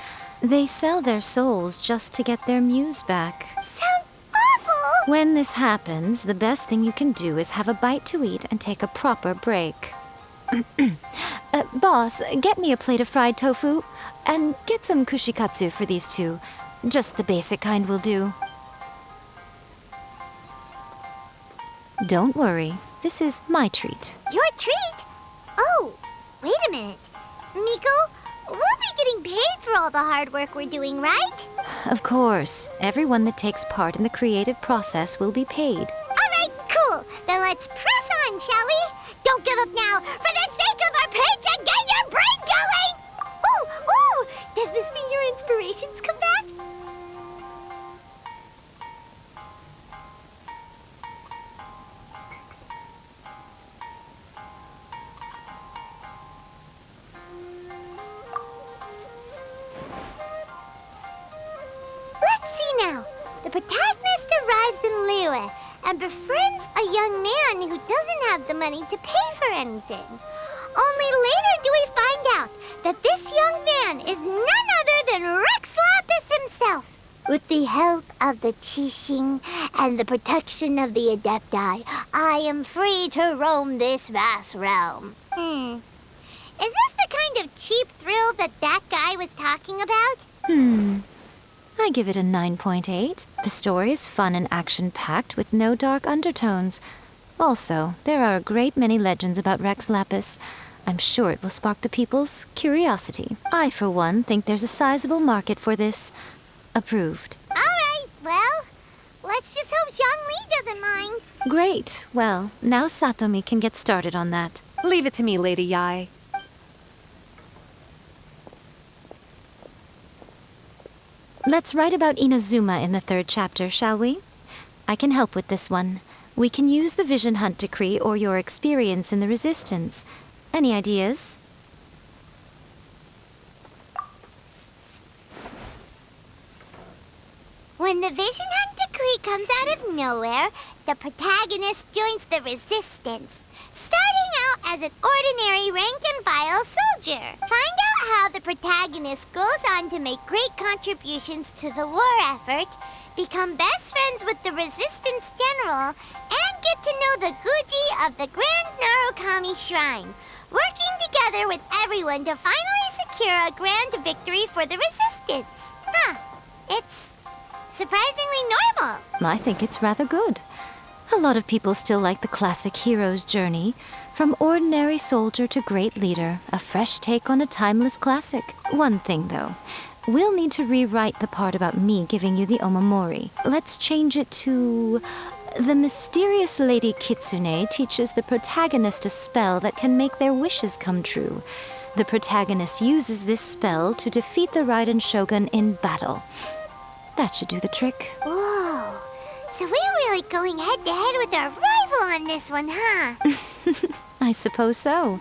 They sell their souls just to get their muse back. Sounds awful! When this happens, the best thing you can do is have a bite to eat and take a proper break. Boss, get me a plate of fried tofu, and get some kushikatsu for these two. Just the basic kind will do. Don't worry, this is my treat. Your treat? Oh, wait a minute. Miko, we'll be getting paid for all the hard work we're doing, right? Of course, everyone that takes part in the creative process will be paid. Alright, cool. Then let's press on, shall we? Don't give up now, for the sake of our paycheck, get your brain going! Ooh! Does this mean your inspirations come back? Let's see now. The protagonist arrives in Liyue and befriends a young man who doesn't have the money to pay for anything. Only later do we find out that this young man is none other than Rex Lapis himself. With the help of the Qixing and the protection of the Adepti, I am free to roam this vast realm. Is this the kind of cheap thrill that guy was talking about? I give it a 9.8. The story is fun and action-packed with no dark undertones. Also, there are a great many legends about Rex Lapis. I'm sure it will spark the people's curiosity. I, for one, think there's a sizable market for this. Approved. All right, well, let's just hope Zhongli doesn't mind. Great. Well, now Satomi can get started on that. Leave it to me, Lady Yai. Let's write about Inazuma in the 3rd chapter, shall we? I can help with this one. We can use the Vision Hunt Decree or your experience in the Resistance. Any ideas? When the Vision Hunt Decree comes out of nowhere, the protagonist joins the Resistance, starting out as an ordinary rank-and-file soldier. Find out how the protagonist goes on to make great contributions to the war effort, become best friends with the Resistance General, and get to know the Guji of the Grand Narukami Shrine, working together with everyone to finally secure a grand victory for the Resistance. It's surprisingly normal. I think it's rather good. A lot of people still like the classic hero's journey. From ordinary soldier to great leader, a fresh take on a timeless classic. One thing, though. We'll need to rewrite the part about me giving you the Omamori. Let's change it to... The mysterious Lady Kitsune teaches the protagonist a spell that can make their wishes come true. The protagonist uses this spell to defeat the Raiden Shogun in battle. That should do the trick. Whoa, so we're really going head-to-head with our rival on this one, huh? I suppose so.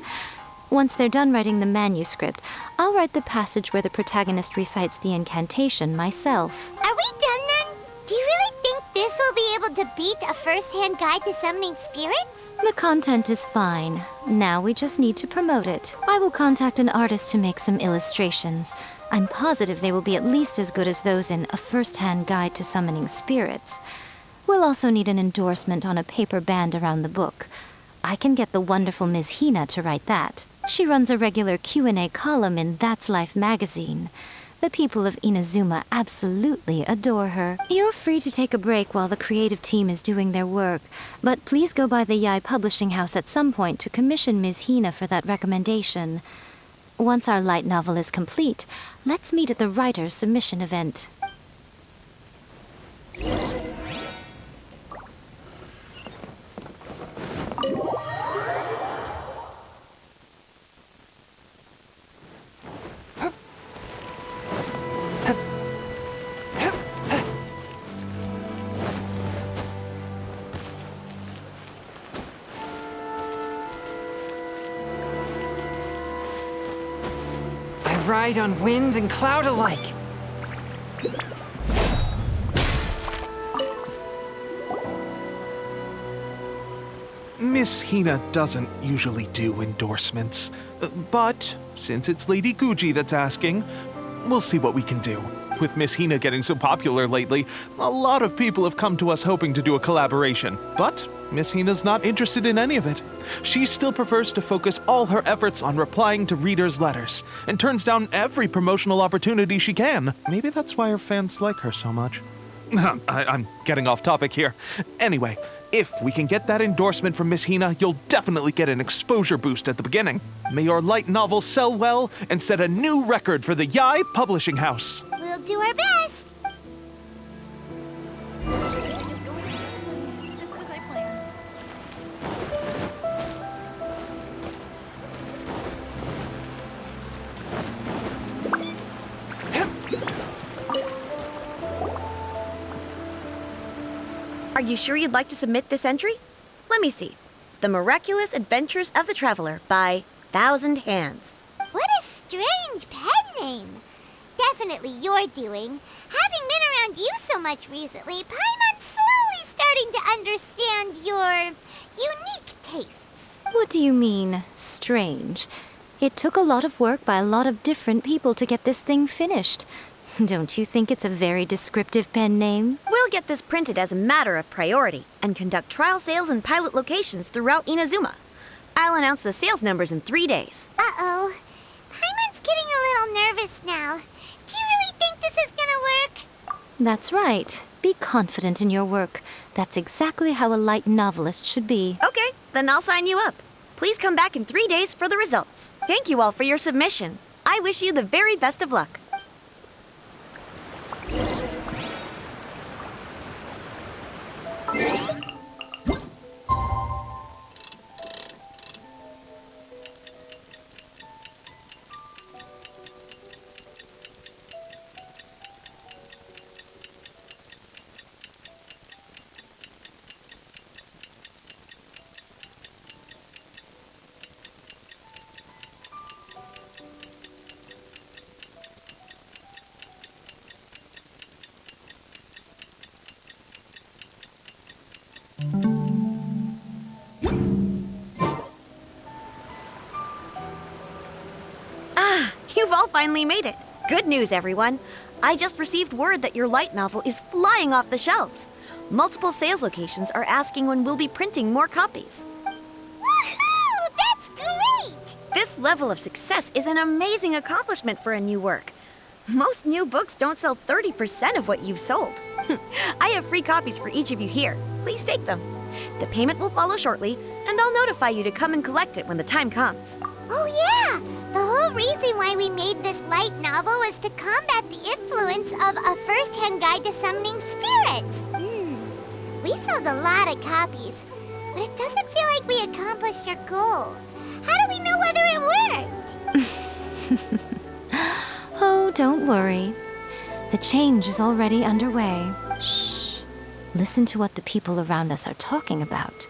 Once they're done writing the manuscript, I'll write the passage where the protagonist recites the incantation myself. Are we done then? Do you really think this will be able to beat a first-hand guide to summoning spirits? The content is fine. Now we just need to promote it. I will contact an artist to make some illustrations. I'm positive they will be at least as good as those in A First-Hand Guide to Summoning Spirits. We'll also need an endorsement on a paper band around the book. I can get the wonderful Ms. Hina to write that. She runs a regular Q&A column in That's Life magazine. The people of Inazuma absolutely adore her. You're free to take a break while the creative team is doing their work, but please go by the Yai Publishing House at some point to commission Ms. Hina for that recommendation. Once our light novel is complete, let's meet at the writer's submission event. Ride on wind and cloud alike. Miss Hina doesn't usually do endorsements, but since it's Lady Guji that's asking, we'll see what we can do. With Miss Hina getting so popular lately, a lot of people have come to us hoping to do a collaboration, but Miss Hina's not interested in any of it. She still prefers to focus all her efforts on replying to readers' letters, and turns down every promotional opportunity she can. Maybe that's why her fans like her so much. I'm getting off topic here. Anyway, if we can get that endorsement from Miss Hina, you'll definitely get an exposure boost at the beginning. May your light novel sell well and set a new record for the Yai Publishing House. We'll do our best. Just as I planned. Are you sure you'd like to submit this entry? Let me see. The Miraculous Adventures of the Traveler by Thousand Hands. What a strange pen name. Definitely your doing. Having been around you so much recently, Paimon's slowly starting to understand your unique tastes. What do you mean, strange? It took a lot of work by a lot of different people to get this thing finished. Don't you think it's a very descriptive pen name? We'll get this printed as a matter of priority and conduct trial sales in pilot locations throughout Inazuma. I'll announce the sales numbers in 3 days. Uh-oh. Paimon's getting a little nervous now. Do you really think this is gonna work? That's right. Be confident in your work. That's exactly how a light novelist should be. Okay, then I'll sign you up. Please come back in 3 days for the results. Thank you all for your submission. I wish you the very best of luck. You've all finally made it. Good news, everyone. I just received word that your light novel is flying off the shelves. Multiple sales locations are asking when we'll be printing more copies. Woohoo! That's great! This level of success is an amazing accomplishment for a new work. Most new books don't sell 30% of what you've sold. I have free copies for each of you here. Please take them. The payment will follow shortly, and I'll notify you to come and collect it when the time comes. Oh yeah! The whole reason why we made this light novel was to combat the influence of a first-hand guide to summoning spirits. We sold a lot of copies, but it doesn't feel like we accomplished our goal. How do we know whether it worked? Oh, don't worry. The change is already underway. Shh. Listen to what the people around us are talking about.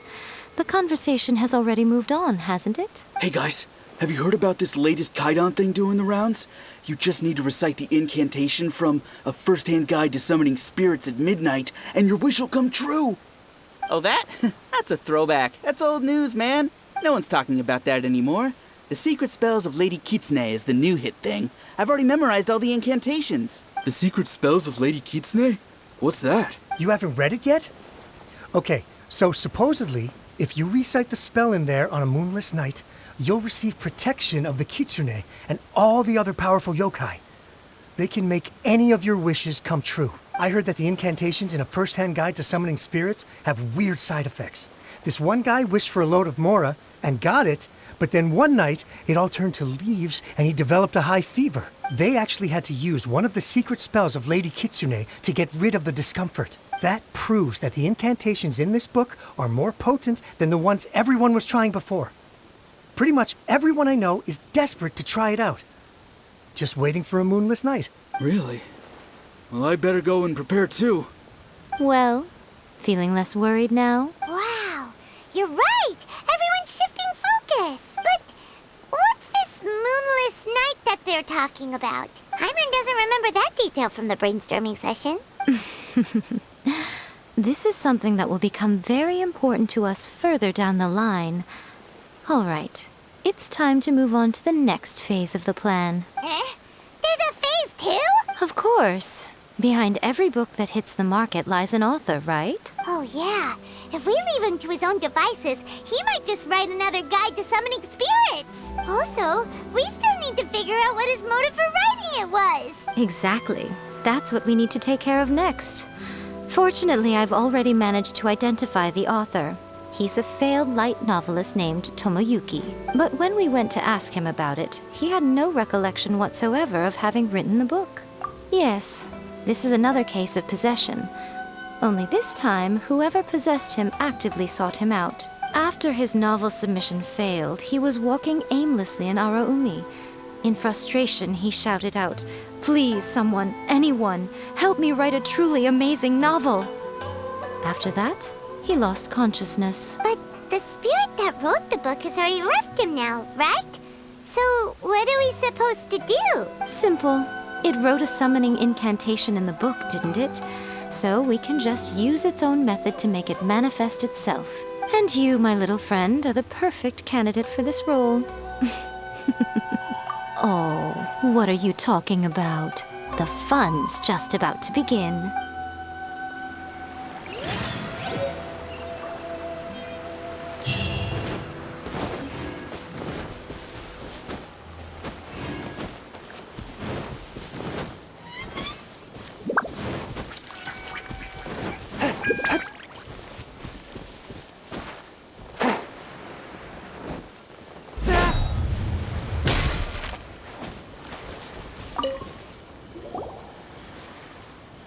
The conversation has already moved on, hasn't it? Hey guys, have you heard about this latest Kaidan thing doing the rounds? You just need to recite the incantation from A First-Hand Guide to Summoning Spirits at midnight, and your wish will come true! Oh, that? That's a throwback. That's old news, man. No one's talking about that anymore. The Secret Spells of Lady Kitsune is the new hit thing. I've already memorized all the incantations. The Secret Spells of Lady Kitsune? What's that? You haven't read it yet? Okay, so supposedly, if you recite the spell in there on a moonless night, you'll receive protection of the Kitsune and all the other powerful yokai. They can make any of your wishes come true. I heard that the incantations in A First-Hand Guide to Summoning Spirits have weird side effects. This one guy wished for a load of mora and got it, but then one night it all turned to leaves and he developed a high fever. They actually had to use one of the secret spells of Lady Kitsune to get rid of the discomfort. That proves that the incantations in this book are more potent than the ones everyone was trying before. Pretty much everyone I know is desperate to try it out. Just waiting for a moonless night. Really? Well, I better go and prepare too. Well, feeling less worried now? Wow, you're right! Everyone's shifting focus! But what's this moonless night that they're talking about? Hyman doesn't remember that detail from the brainstorming session. This is something that will become very important to us further down the line. All right, it's time to move on to the next phase of the plan. There's a phase 2? Of course. Behind every book that hits the market lies an author, right? Oh yeah, if we leave him to his own devices, he might just write another guide to summoning spirits. Also, we still need to figure out what his motive for writing it was. Exactly. That's what we need to take care of next. Fortunately, I've already managed to identify the author. He's a failed light novelist named Tomoyuki. But when we went to ask him about it, he had no recollection whatsoever of having written the book. Yes, this is another case of possession. Only this time, whoever possessed him actively sought him out. After his novel submission failed, he was walking aimlessly in Araumi. In frustration, he shouted out, "Please, someone, anyone, help me write a truly amazing novel." After that, he lost consciousness. But the spirit that wrote the book has already left him now, right? So what are we supposed to do? Simple. It wrote a summoning incantation in the book, didn't it? So we can just use its own method to make it manifest itself. And you, my little friend, are the perfect candidate for this role. Oh, what are you talking about? The fun's just about to begin.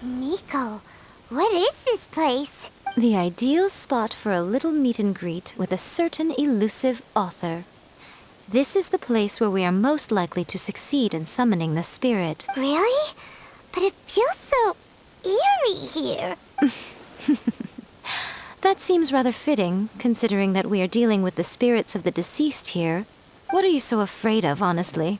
Miko, what is this place? The ideal spot for a little meet and greet with a certain elusive author. This is the place where we are most likely to succeed in summoning the spirit. Really? But it feels so eerie here. That seems rather fitting, considering that we are dealing with the spirits of the deceased here. What are you so afraid of, honestly?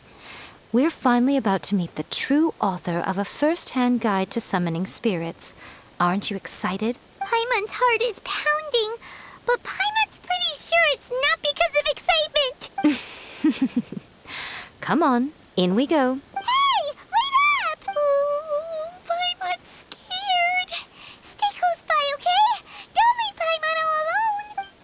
We're finally about to meet the true author of a first-hand guide to summoning spirits. Aren't you excited? Paimon's heart is pounding, but Paimon's pretty sure it's not because of excitement. Come on, in we go. Hey, wait up! Oh, Paimon's scared. Stay close by, okay? Don't leave Paimon all alone.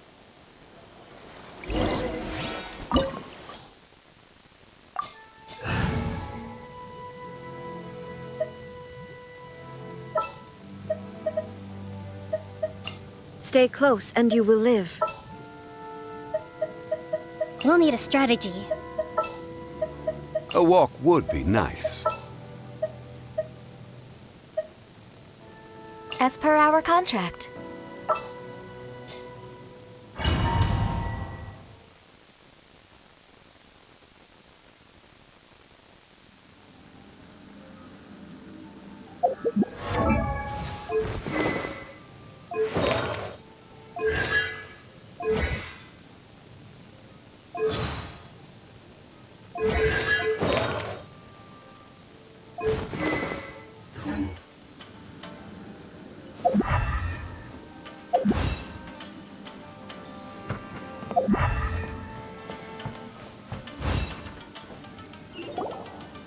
Stay close and you will live. We'll need a strategy. A walk would be nice. As per our contract.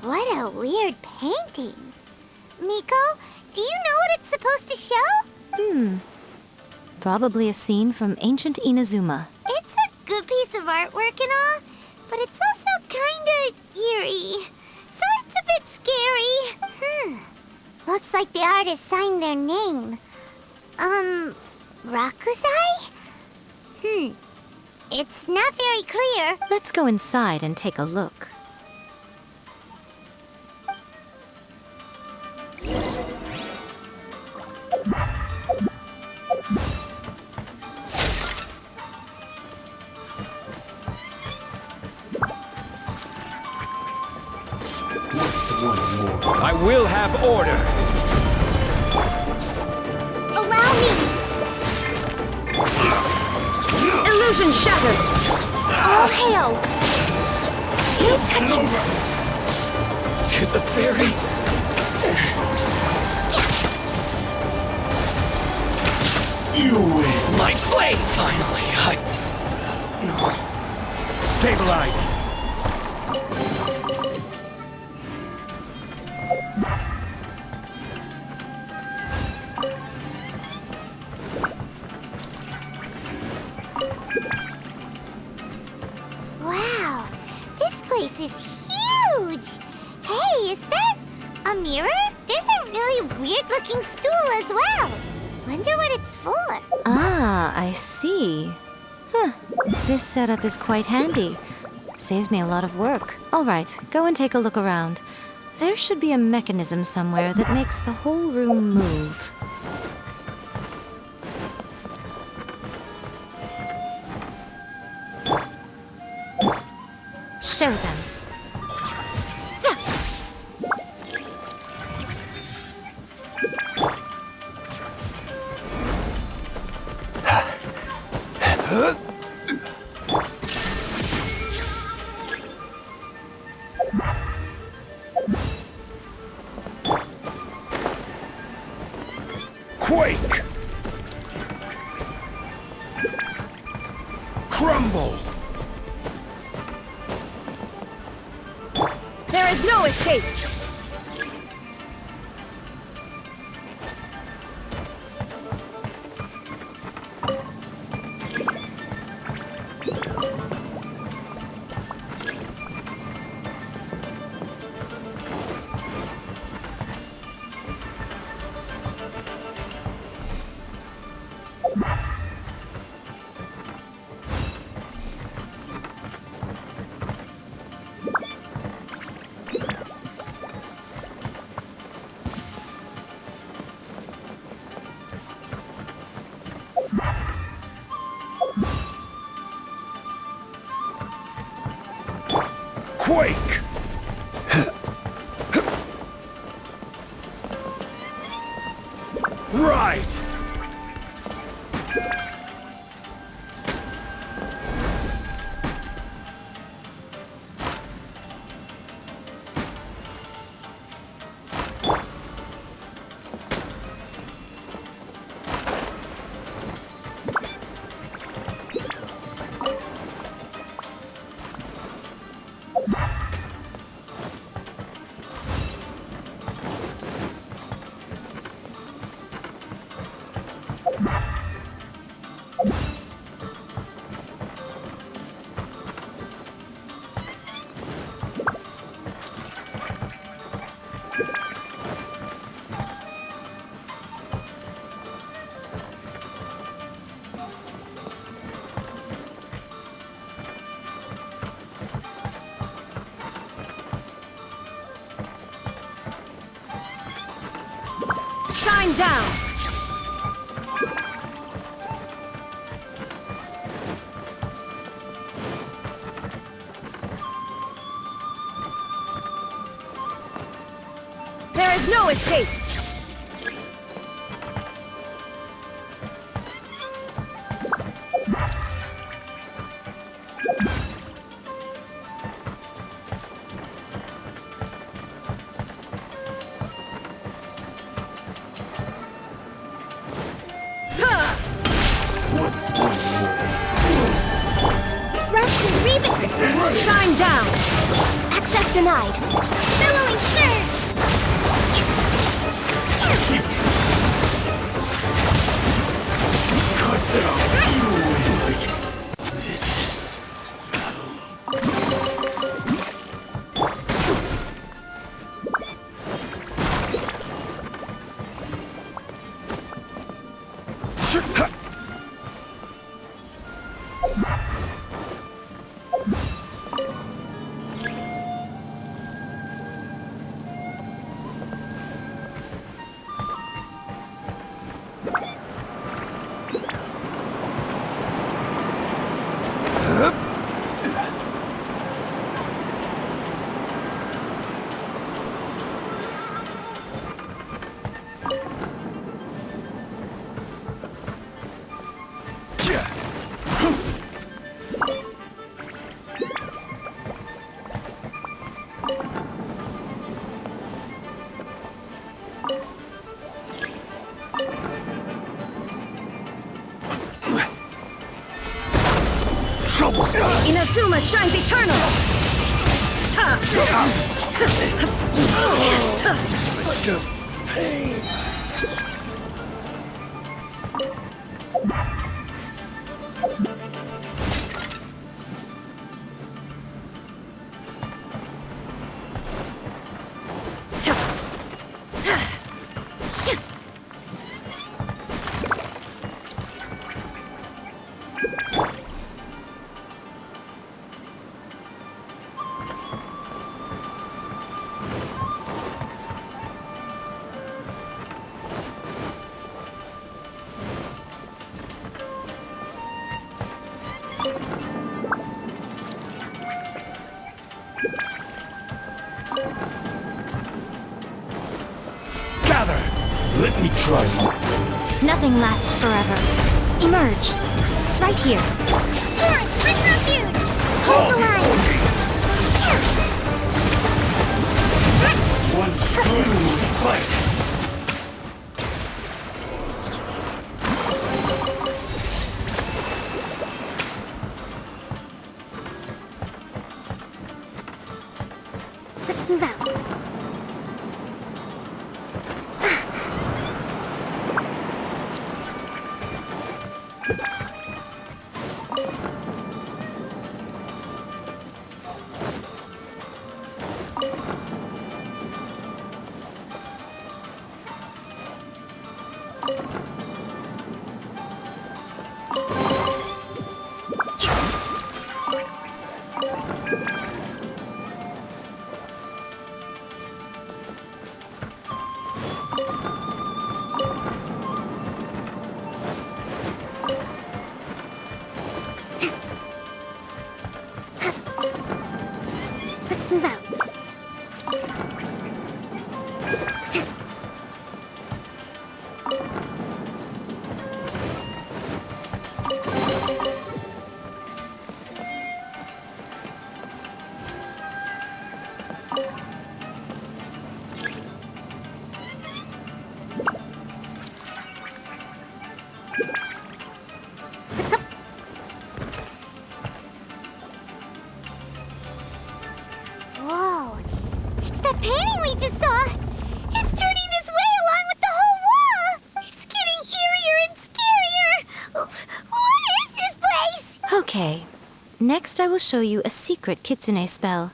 What a weird painting. Miko, do you know what it's supposed to show? Probably a scene from ancient Inazuma. It's a good piece of artwork and all, but it's also kinda eerie. So it's a bit scary. Looks like the artist signed their name. Rakusai? It's not very clear. Let's go inside and take a look. I will have order. Allow me! Illusion shattered! All hail! No touching! To the fairy. You win. My blade! Finally, Stabilize. Wow, this place is huge! Hey, is that a mirror? There's a really weird-looking stool as well. Wonder what it's for. Ah, I see. This setup is quite handy. Saves me a lot of work. All right, go and take a look around. There should be a mechanism somewhere that makes the whole room move. Show them. Quake. Crumble. There is no escape! Quake! Rise! Shine down! There is no escape! What's one more? Rest and Reaven! Shine down! Access denied! Billowing surge! Cut down! You This is battle. Inazuma shines eternal! Such a pain. Gather! Let me try you. Nothing lasts forever. Emerge. Right here. Torrent, bring refuge! Hold the line! One screw will suffice. Let's move out. Next, I will show you a secret kitsune spell.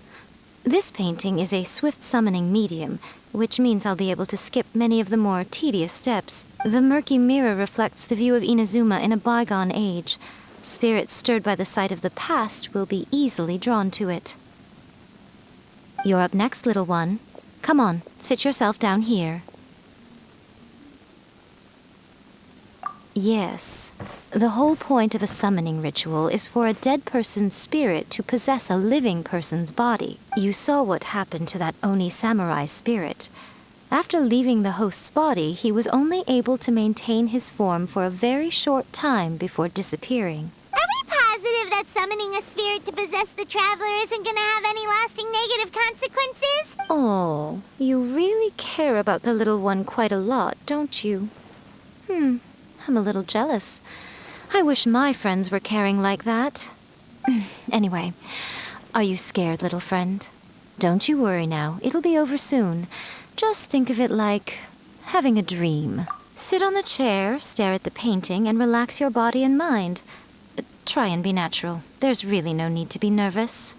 This painting is a swift summoning medium, which means I'll be able to skip many of the more tedious steps. The murky mirror reflects the view of Inazuma in a bygone age. Spirits stirred by the sight of the past will be easily drawn to it. You're up next, little one. Come on, sit yourself down here. Yes. The whole point of a summoning ritual is for a dead person's spirit to possess a living person's body. You saw what happened to that Oni samurai spirit. After leaving the host's body, he was only able to maintain his form for a very short time before disappearing. Are we positive that summoning a spirit to possess the traveler isn't gonna have any lasting negative consequences? Oh, you really care about the little one quite a lot, don't you? I'm a little jealous. I wish my friends were caring like that. Anyway, are you scared, little friend? Don't you worry now, it'll be over soon. Just think of it like having a dream. Sit on the chair, stare at the painting, and relax your body and mind. Try and be natural. There's really no need to be nervous.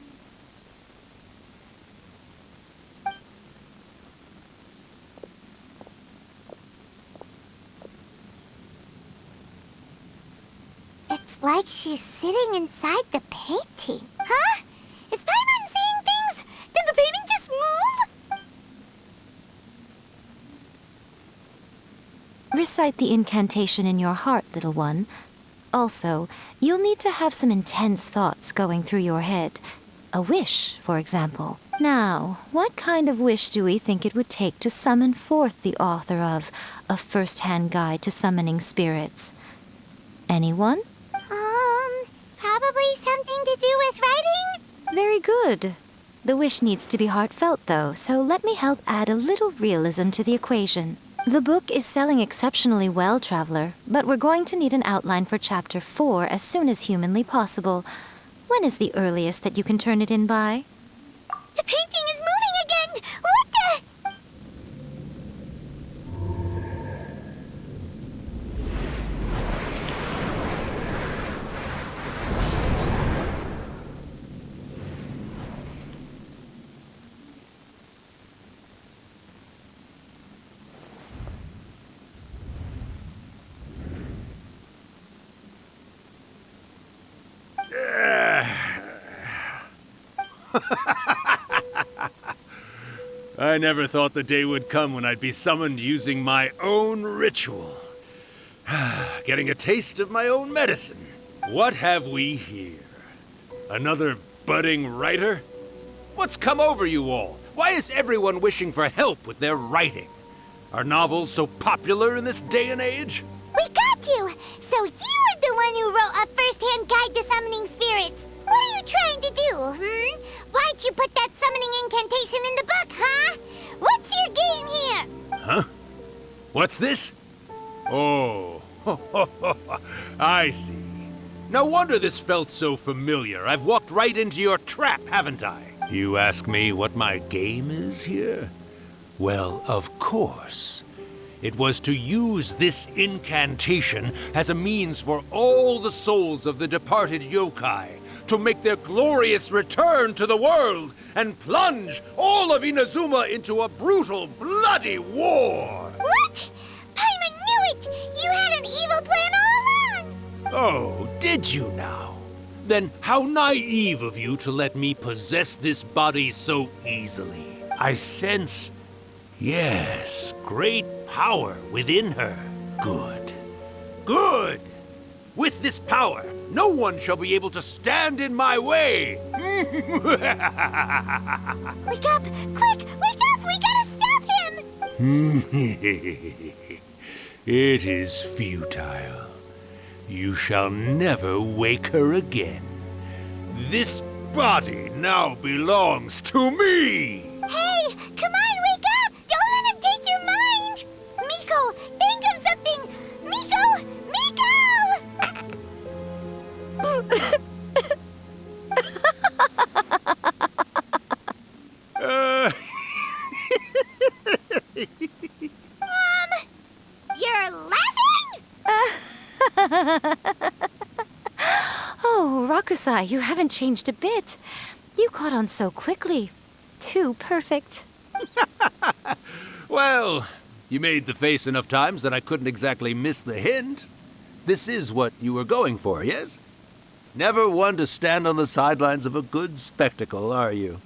It's like she's sitting inside the painting. Huh? Is Paimon seeing things? Did the painting just move? Recite the incantation in your heart, little one. Also, you'll need to have some intense thoughts going through your head. A wish, for example. Now, what kind of wish do we think it would take to summon forth the author of A First-Hand Guide to Summoning Spirits? Anyone? Probably something to do with writing? Very good. The wish needs to be heartfelt, though, so let me help add a little realism to the equation. The book is selling exceptionally well, Traveler, but we're going to need an outline for Chapter 4 as soon as humanly possible. When is the earliest that you can turn it in by? The painting is moving again! What the... I never thought the day would come when I'd be summoned using my own ritual. Getting a taste of my own medicine. What have we here? Another budding writer? What's come over you all? Why is everyone wishing for help with their writing? Are novels so popular in this day and age? We got you! So you are the one who wrote A First-Hand Guide to Summoning Spirits. What are you trying to do, Why'd you put that summoning incantation in the book, huh? What's your game here? Huh? What's this? Oh, I see. No wonder this felt so familiar. I've walked right into your trap, haven't I? You ask me what my game is here? Well, of course. It was to use this incantation as a means for all the souls of the departed yokai to make their glorious return to the world and plunge all of Inazuma into a brutal, bloody war! What? Paimon knew it! You had an evil plan all along! Oh, did you now? Then how naive of you to let me possess this body so easily. I sense, yes, great power within her. Good. Good! With this power, no one shall be able to stand in my way! Wake up! Quick! Wake up! We gotta stop him! It is futile. You shall never wake her again. This body now belongs to me! Hey! Come on, wake up! Don't let him take your mind! Miko, think of something! Miko! Miko! You're laughing? Oh, Urakusai, you haven't changed a bit. You caught on so quickly. Too perfect. Well, you made the face enough times that I couldn't exactly miss the hint. This is what you were going for, yes? Never one to stand on the sidelines of a good spectacle, are you?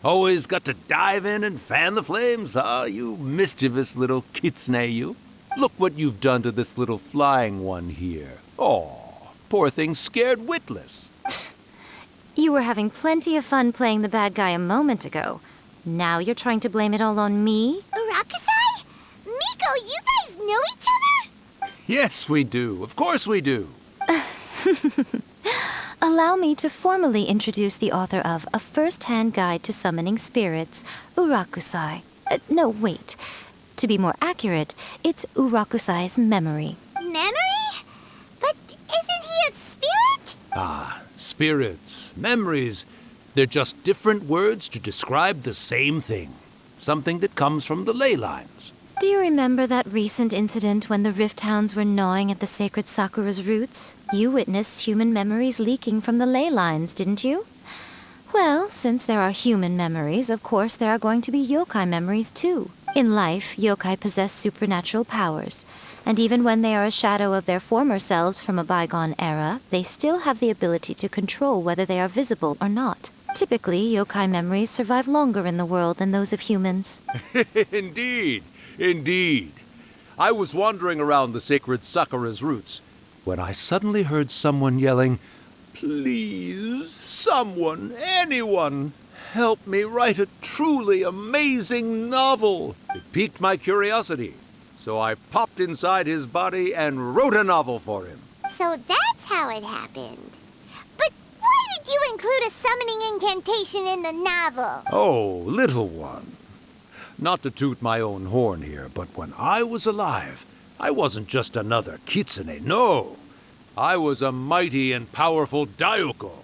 Always got to dive in and fan the flames, huh? You mischievous little kitsune, you. Look what you've done to this little flying one here. Oh, poor thing scared witless. You were having plenty of fun playing the bad guy a moment ago. Now you're trying to blame it all on me? Urakusai? Miko, you guys know each other? Yes, we do. Of course we do. Allow me to formally introduce the author of A First-Hand Guide to Summoning Spirits, Urakusai. No, wait. To be more accurate, it's Urakusai's memory. Memory? But isn't he a spirit? Ah, spirits, memories. They're just different words to describe the same thing. Something that comes from the ley lines. Do you remember that recent incident when the Rift Hounds were gnawing at the sacred Sakura's roots? You witnessed human memories leaking from the ley lines, didn't you? Well, since there are human memories, of course there are going to be yokai memories too. In life, yokai possess supernatural powers, and even when they are a shadow of their former selves from a bygone era, they still have the ability to control whether they are visible or not. Typically, yokai memories survive longer in the world than those of humans. Indeed. Indeed. I was wandering around the sacred Sakura's roots when I suddenly heard someone yelling, "Please, someone, anyone, help me write a truly amazing novel." It piqued my curiosity, so I popped inside his body and wrote a novel for him. So that's how it happened. But why did you include a summoning incantation in the novel? Oh, little one. Not to toot my own horn here, but when I was alive, I wasn't just another kitsune, no. I was a mighty and powerful Daiyoko.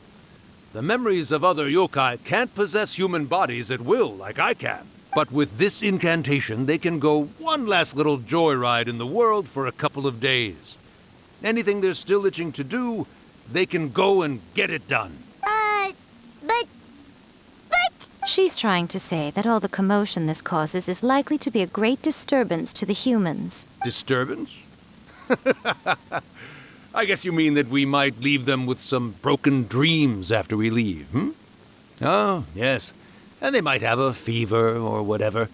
The memories of other yokai can't possess human bodies at will like I can. But with this incantation, they can go one last little joyride in the world for a couple of days. Anything they're still itching to do, they can go and get it done. But... She's trying to say that all the commotion this causes is likely to be a great disturbance to the humans. Disturbance? I guess you mean that we might leave them with some broken dreams after we leave, hmm? Oh, yes. And they might have a fever or whatever.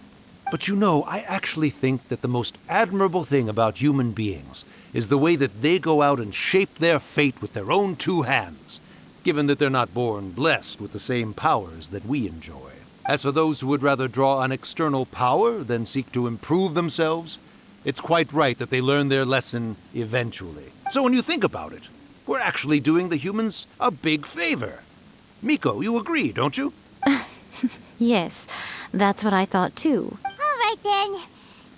But you know, I actually think that the most admirable thing about human beings is the way that they go out and shape their fate with their own two hands, given that they're not born blessed with the same powers that we enjoy. As for those who would rather draw on external power than seek to improve themselves, it's quite right that they learn their lesson eventually. So when you think about it, we're actually doing the humans a big favor. Miko, you agree, don't you? Yes, that's what I thought too. All right then.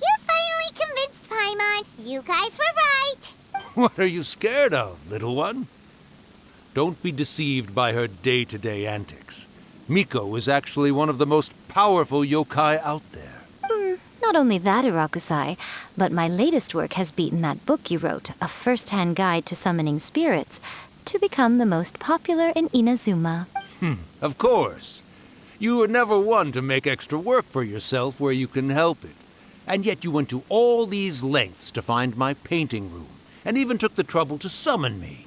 You finally convinced Paimon. You guys were right. What are you scared of, little one? Don't be deceived by her day-to-day antics. Miko is actually one of the most powerful yokai out there. Not only that, Urakusai, but my latest work has beaten that book you wrote, A First-Hand Guide to Summoning Spirits, to become the most popular in Inazuma. Of course. You were never one to make extra work for yourself where you can help it. And yet you went to all these lengths to find my painting room, and even took the trouble to summon me.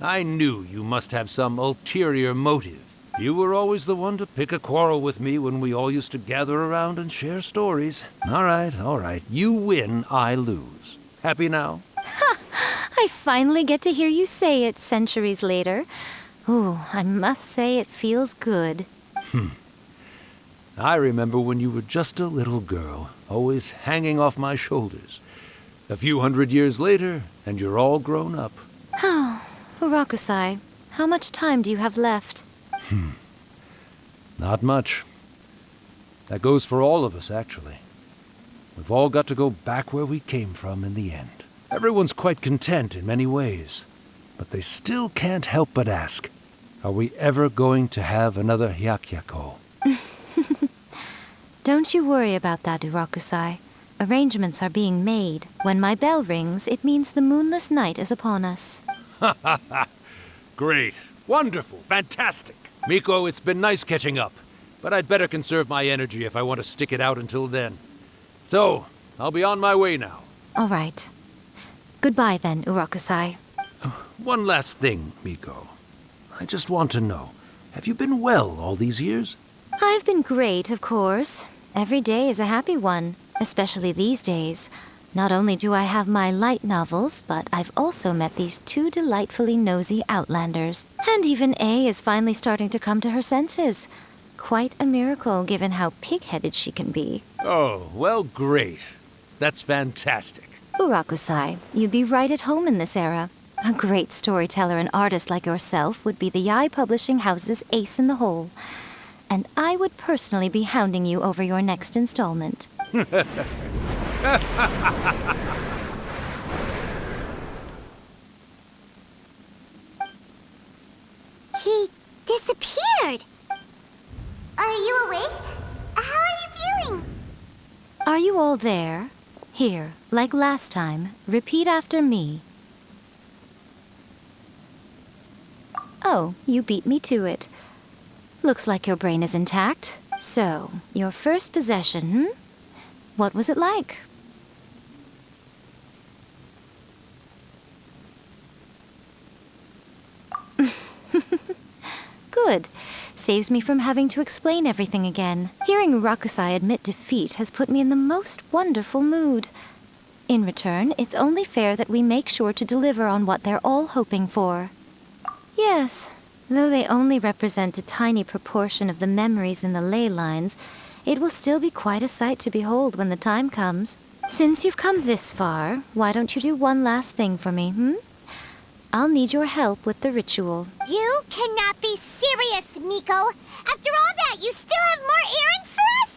I knew you must have some ulterior motive. You were always the one to pick a quarrel with me when we all used to gather around and share stories. All right. You win, I lose. Happy now? I finally get to hear you say it centuries later. Ooh, I must say it feels good. I remember when you were just a little girl, always hanging off my shoulders. A few hundred years later, and you're all grown up. Oh, Urakusai, how much time do you have left? Not much. That goes for all of us, actually. We've all got to go back where we came from in the end. Everyone's quite content in many ways, but they still can't help but ask, are we ever going to have another Hyakyako? Don't you worry about that, Urakusai. Arrangements are being made. When my bell rings, it means the moonless night is upon us. Great. Wonderful. Fantastic. Miko, it's been nice catching up, but I'd better conserve my energy if I want to stick it out until then. So, I'll be on my way now. All right. Goodbye then, Urakusai. One last thing, Miko. I just want to know, have you been well all these years? I've been great, of course. Every day is a happy one, especially these days. Not only do I have my light novels, but I've also met these two delightfully nosy outlanders. And even A is finally starting to come to her senses. Quite a miracle, given how pig-headed she can be. Oh, well, great. That's fantastic. Urakusai, you'd be right at home in this era. A great storyteller and artist like yourself would be the Yae Publishing House's ace in the hole. And I would personally be hounding you over your next installment. He disappeared. Are you awake? How are you feeling? Are you all there? Here, like last time, repeat after me. Oh, you beat me to it. Looks like your brain is intact. So, your first possession, What was it like? Good. Saves me from having to explain everything again. Hearing Rakusai admit defeat has put me in the most wonderful mood. In return, it's only fair that we make sure to deliver on what they're all hoping for. Yes, though they only represent a tiny proportion of the memories in the ley lines, it will still be quite a sight to behold when the time comes. Since you've come this far, why don't you do one last thing for me, I'll need your help with the ritual. You cannot be serious, Miko. After all that, you still have more errands for us?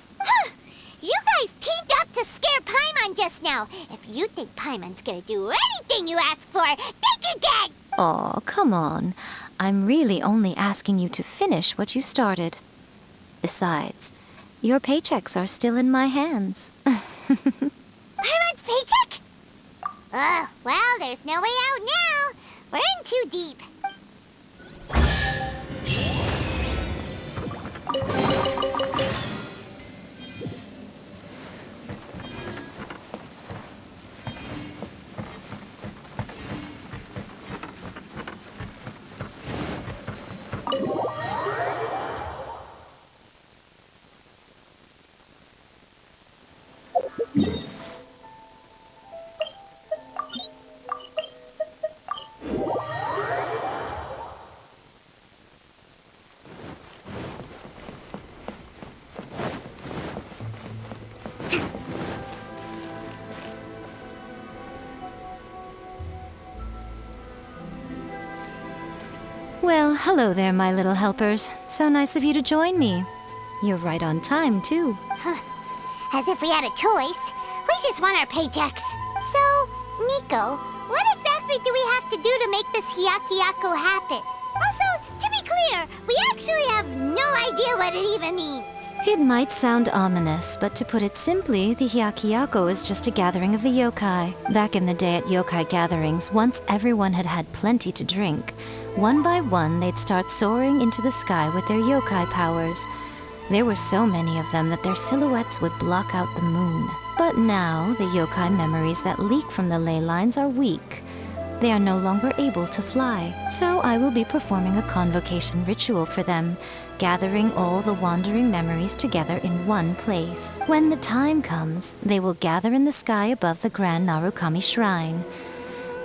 You guys teamed up to scare Paimon just now. If you think Paimon's gonna do anything you ask for, think again! Aw, come on. I'm really only asking you to finish what you started. Besides, your paychecks are still in my hands. Paimon's paycheck? Well, there's no way out now. We're in too deep. Well, hello there, my little helpers. So nice of you to join me. You're right on time, too. As if we had a choice. We just want our paychecks. So, Miko, what exactly do we have to do to make this Hyakuyaku happen? Also, to be clear, we actually have no idea what it even means. It might sound ominous, but to put it simply, the Hyakuyaku is just a gathering of the yokai. Back in the day at yokai gatherings, once everyone had had plenty to drink, one by one they'd start soaring into the sky with their yokai powers. There were so many of them that their silhouettes would block out the moon. But now, the yokai memories that leak from the ley lines are weak. They are no longer able to fly, so I will be performing a convocation ritual for them, gathering all the wandering memories together in one place. When the time comes, they will gather in the sky above the Grand Narukami Shrine.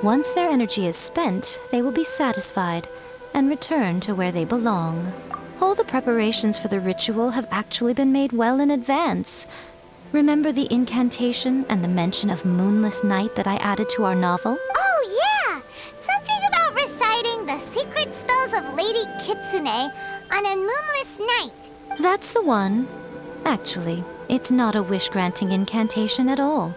Once their energy is spent, they will be satisfied and return to where they belong. All the preparations for the ritual have actually been made well in advance. Remember the incantation and the mention of moonless night that I added to our novel? Oh, yeah! Something about reciting the secret spells of Lady Kitsune on a moonless night. That's the one. Actually, it's not a wish-granting incantation at all.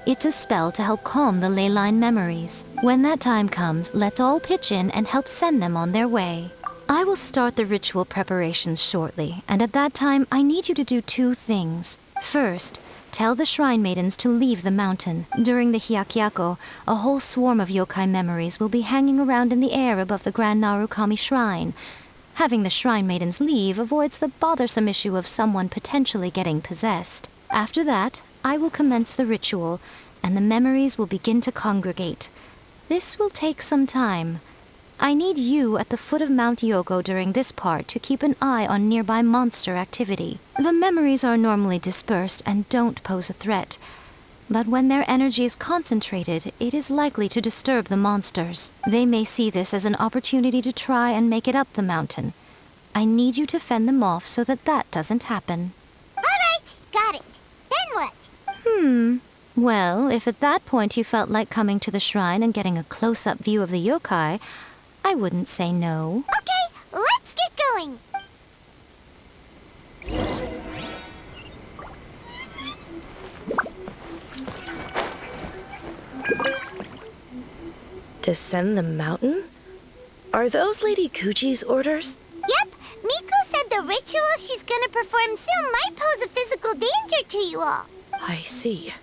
It's a spell to help calm the ley line memories. When that time comes, let's all pitch in and help send them on their way. I will start the ritual preparations shortly, and at that time, I need you to do two things. First, Tell the Shrine Maidens to leave the mountain. During the Hyakyako, a whole swarm of yokai memories will be hanging around in the air above the Grand Narukami Shrine. Having the Shrine Maidens leave avoids the bothersome issue of someone potentially getting possessed. After that, I will commence the ritual, and the memories will begin to congregate. This will take some time. I need you at the foot of Mount Yogo during this part to keep an eye on nearby monster activity. The memories are normally dispersed and don't pose a threat, but when their energy is concentrated, it is likely to disturb the monsters. They may see this as an opportunity to try and make it up the mountain. I need you to fend them off so that doesn't happen. All right, got it. Then what? Well, if at that point you felt like coming to the shrine and getting a close-up view of the yokai, I wouldn't say no. Okay, let's get going. Descend the mountain? Are those Lady Kuji's orders? Yep, Miku said the ritual she's gonna perform soon might pose a physical danger to you all. I see.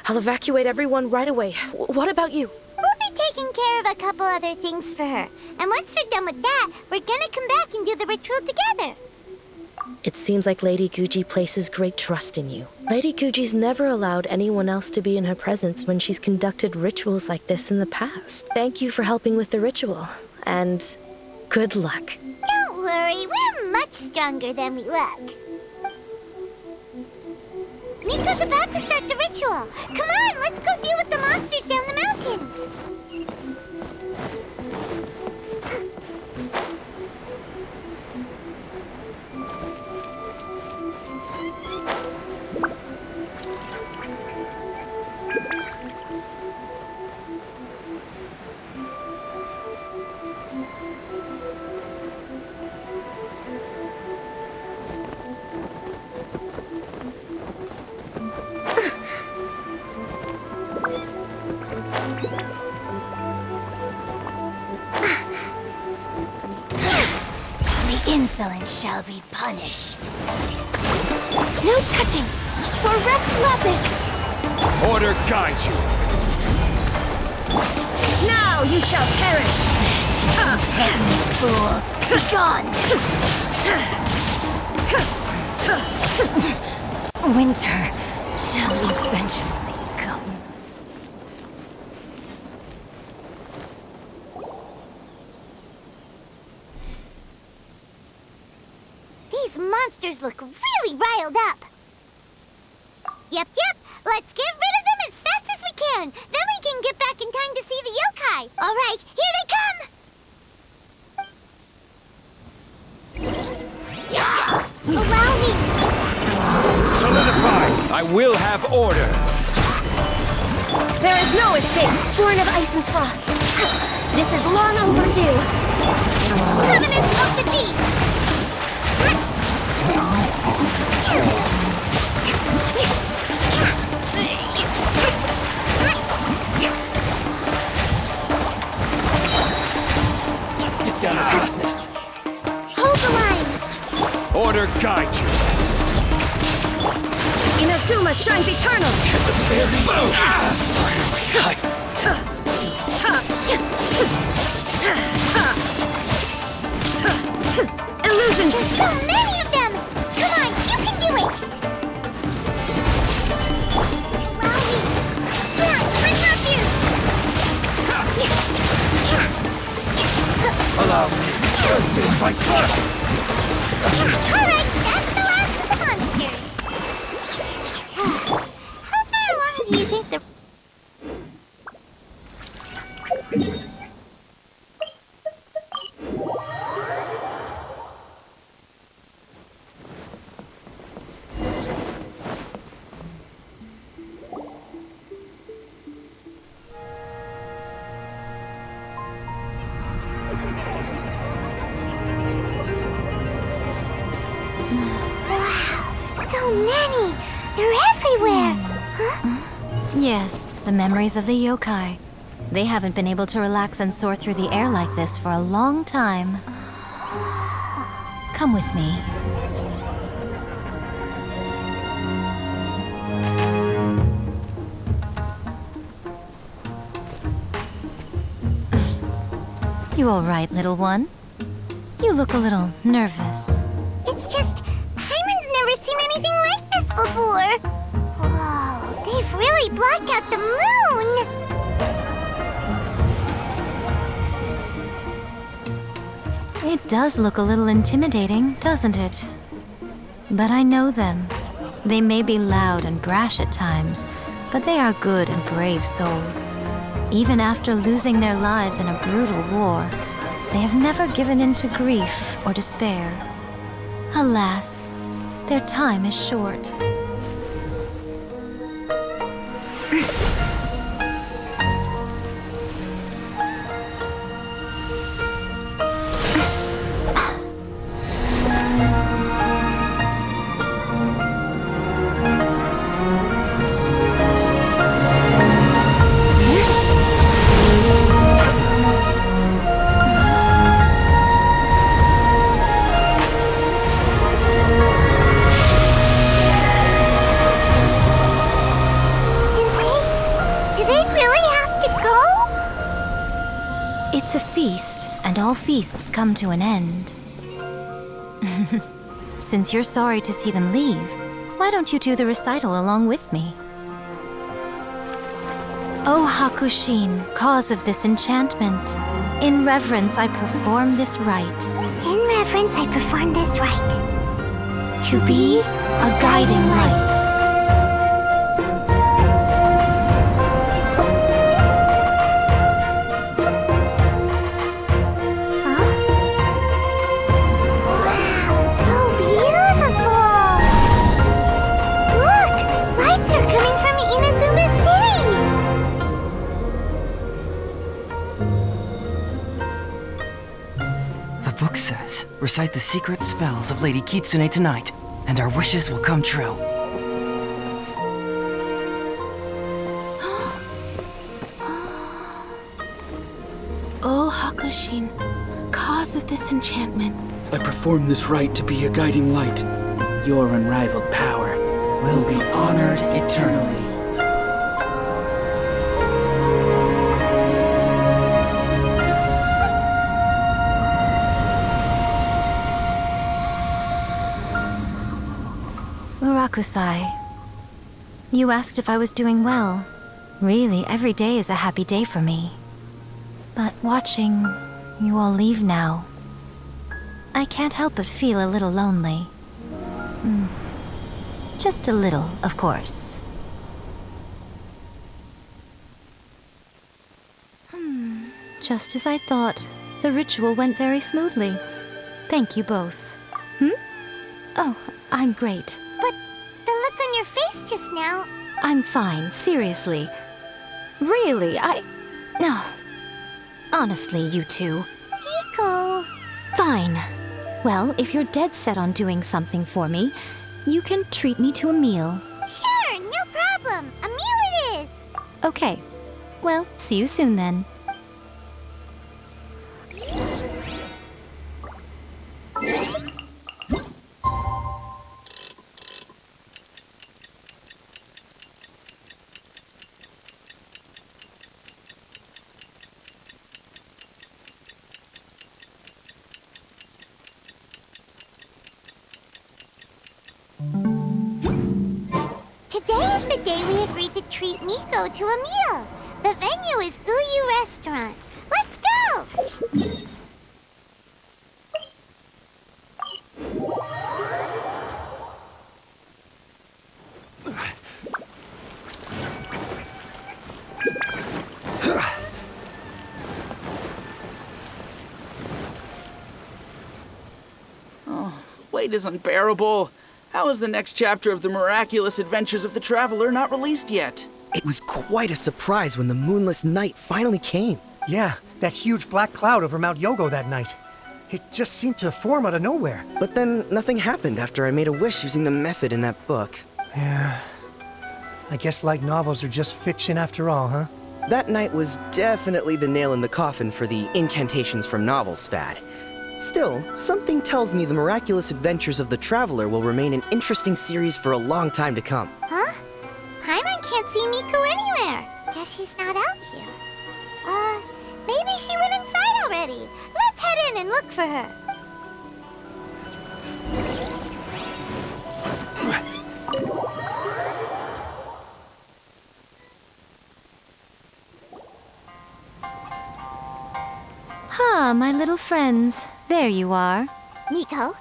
I'll evacuate everyone right away. What about you? We'll be taking care of a couple other things for her. And once we're done with that, we're gonna come back and do the ritual together. It seems like Lady Guji places great trust in you. Lady Guji's never allowed anyone else to be in her presence when she's conducted rituals like this in the past. Thank you for helping with the ritual, and good luck. Don't worry, we're much stronger than we look. Miko's about to start the ritual. Come on, let's go deal with the monsters down the mountain. Insolent shall be punished. No touching! For Rex Lapis! Order guide you. Now you shall perish! Fool! Begone! Winter shall eventually come. These monsters look really riled up. Yep, let's get rid of them as fast as we can. Then we can get back in time to see the yokai. All right, here they come. Allow me. Solidify! I will have order. There is no escape, born of ice and frost. This is long overdue. Covenants of the deep. Let's get down to business. Hold the line. Order guide you. Inazuma shines eternal. Illusion. There's so many of them. Come on, you can do it. Allow me. Tora, bring refuge. Allow me. Fist like fire. All right, that's the last of the monsters. How far along do you think the... Wow, so many! They're everywhere! Huh? Yes, the memories of the yokai. They haven't been able to relax and soar through the air like this for a long time. Come with me. You all right, little one? You look a little nervous. It's just, Paimon's never seen anything like this before. Whoa, they've really blocked out the moon! It does look a little intimidating, doesn't it? But I know them. They may be loud and brash at times, but they are good and brave souls. Even after losing their lives in a brutal war, they have never given in to grief or despair. Alas, their time is short. It's a feast, and all feasts come to an end. Since you're sorry to see them leave, why don't you do the recital along with me? O Hakushin, cause of this enchantment, in reverence I perform this rite. In reverence, I perform this rite. To be a guiding light. Says, recite the secret spells of Lady Kitsune tonight, and our wishes will come true. O Hakushin, cause of this enchantment. I perform this rite to be a guiding light. Your unrivaled power will be honored eternally. Rakusai, you asked if I was doing well. Really, every day is a happy day for me. But watching you all leave now, I can't help but feel a little lonely. Just a little, of course. Just as I thought, the ritual went very smoothly. Thank you both. Oh, I'm great. But the look on your face just now... I'm fine, seriously. Really, No. Honestly, you two. Miko... Fine. Well, if you're dead set on doing something for me, you can treat me to a meal. Sure, no problem. A meal it is. Okay. Well, see you soon then. Today is the day we agreed to treat Miko to a meal. The venue is Uyu Restaurant. Let's go! Wait is unbearable. How is the next chapter of the miraculous adventures of the Traveler not released yet? It was quite a surprise when the moonless night finally came. Yeah, that huge black cloud over Mount Yogo that night. It just seemed to form out of nowhere. But then nothing happened after I made a wish using the method in that book. Yeah. I guess light novels are just fiction after all, huh? That night was definitely the nail in the coffin for the incantations from novels fad. Still, something tells me the miraculous adventures of the Traveler will remain an interesting series for a long time to come. Huh? Paimon can't see Miko anywhere. Guess she's not out here. Maybe she went inside already. for her. Ah, my little friends. There you are. Nico,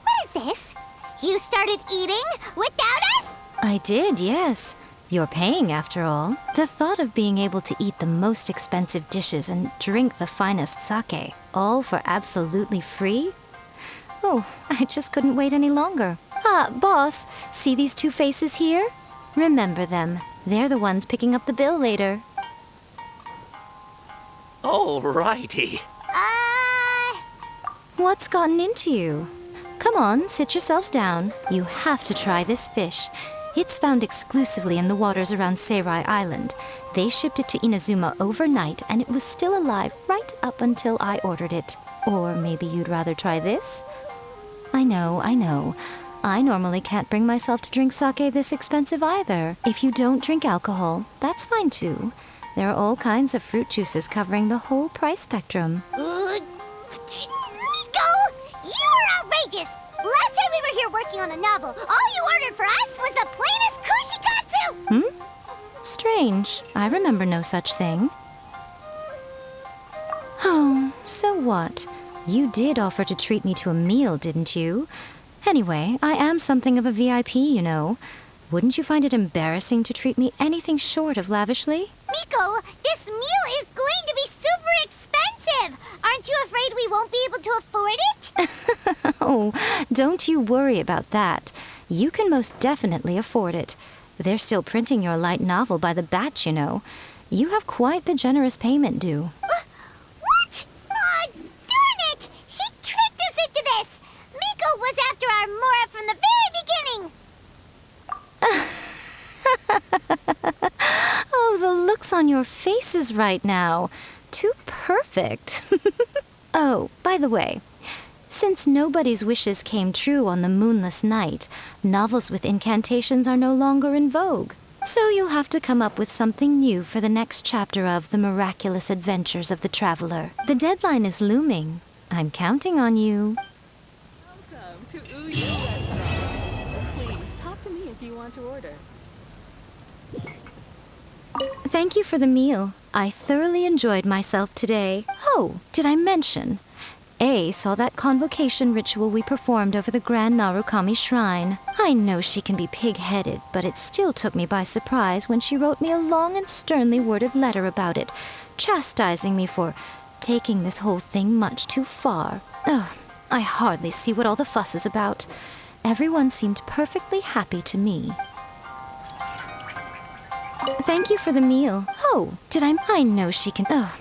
what is this? You started eating without us? I did, yes. You're paying, after all. The thought of being able to eat the most expensive dishes and drink the finest sake, all for absolutely free? Oh, I just couldn't wait any longer. Ah, boss, see these two faces here? Remember them. They're the ones picking up the bill later. Alrighty. What's gotten into you? Come on, sit yourselves down. You have to try this fish. It's found exclusively in the waters around Seirai Island. They shipped it to Inazuma overnight, and it was still alive right up until I ordered it. Or maybe you'd rather try this? I know. I normally can't bring myself to drink sake this expensive either. If you don't drink alcohol, that's fine too. There are all kinds of fruit juices covering the whole price spectrum. Nico, you are outrageous! Last time we were here working on a novel, all you ordered for us was the plainest kushikatsu! Strange. I remember no such thing. Oh, so what? You did offer to treat me to a meal, didn't you? Anyway, I am something of a VIP, you know. Wouldn't you find it embarrassing to treat me anything short of lavishly? Miko, this meal is going to be super expensive! Aren't you afraid we won't be able to afford it? Oh, don't you worry about that. You can most definitely afford it. They're still printing your light novel by the batch, you know. You have quite the generous payment due. What? Oh, darn it! She tricked us into this! Miko was after our Mora from the very beginning! Oh, the looks on your faces right now. Too perfect. Oh, by the way, since nobody's wishes came true on the moonless night, novels with incantations are no longer in vogue. So you'll have to come up with something new for the next chapter of The Miraculous Adventures of the Traveler. The deadline is looming. I'm counting on you. Welcome to Uyu Restaurant. Please, talk to me if you want to order. Thank you for the meal. I thoroughly enjoyed myself today. Oh, did I mention? A saw that convocation ritual we performed over the Grand Narukami Shrine. I know she can be pig-headed, but it still took me by surprise when she wrote me a long and sternly worded letter about it, chastising me for taking this whole thing much too far. Ugh, I hardly see what all the fuss is about. Everyone seemed perfectly happy to me. Thank you for the meal. Oh, did I know she can... Oh,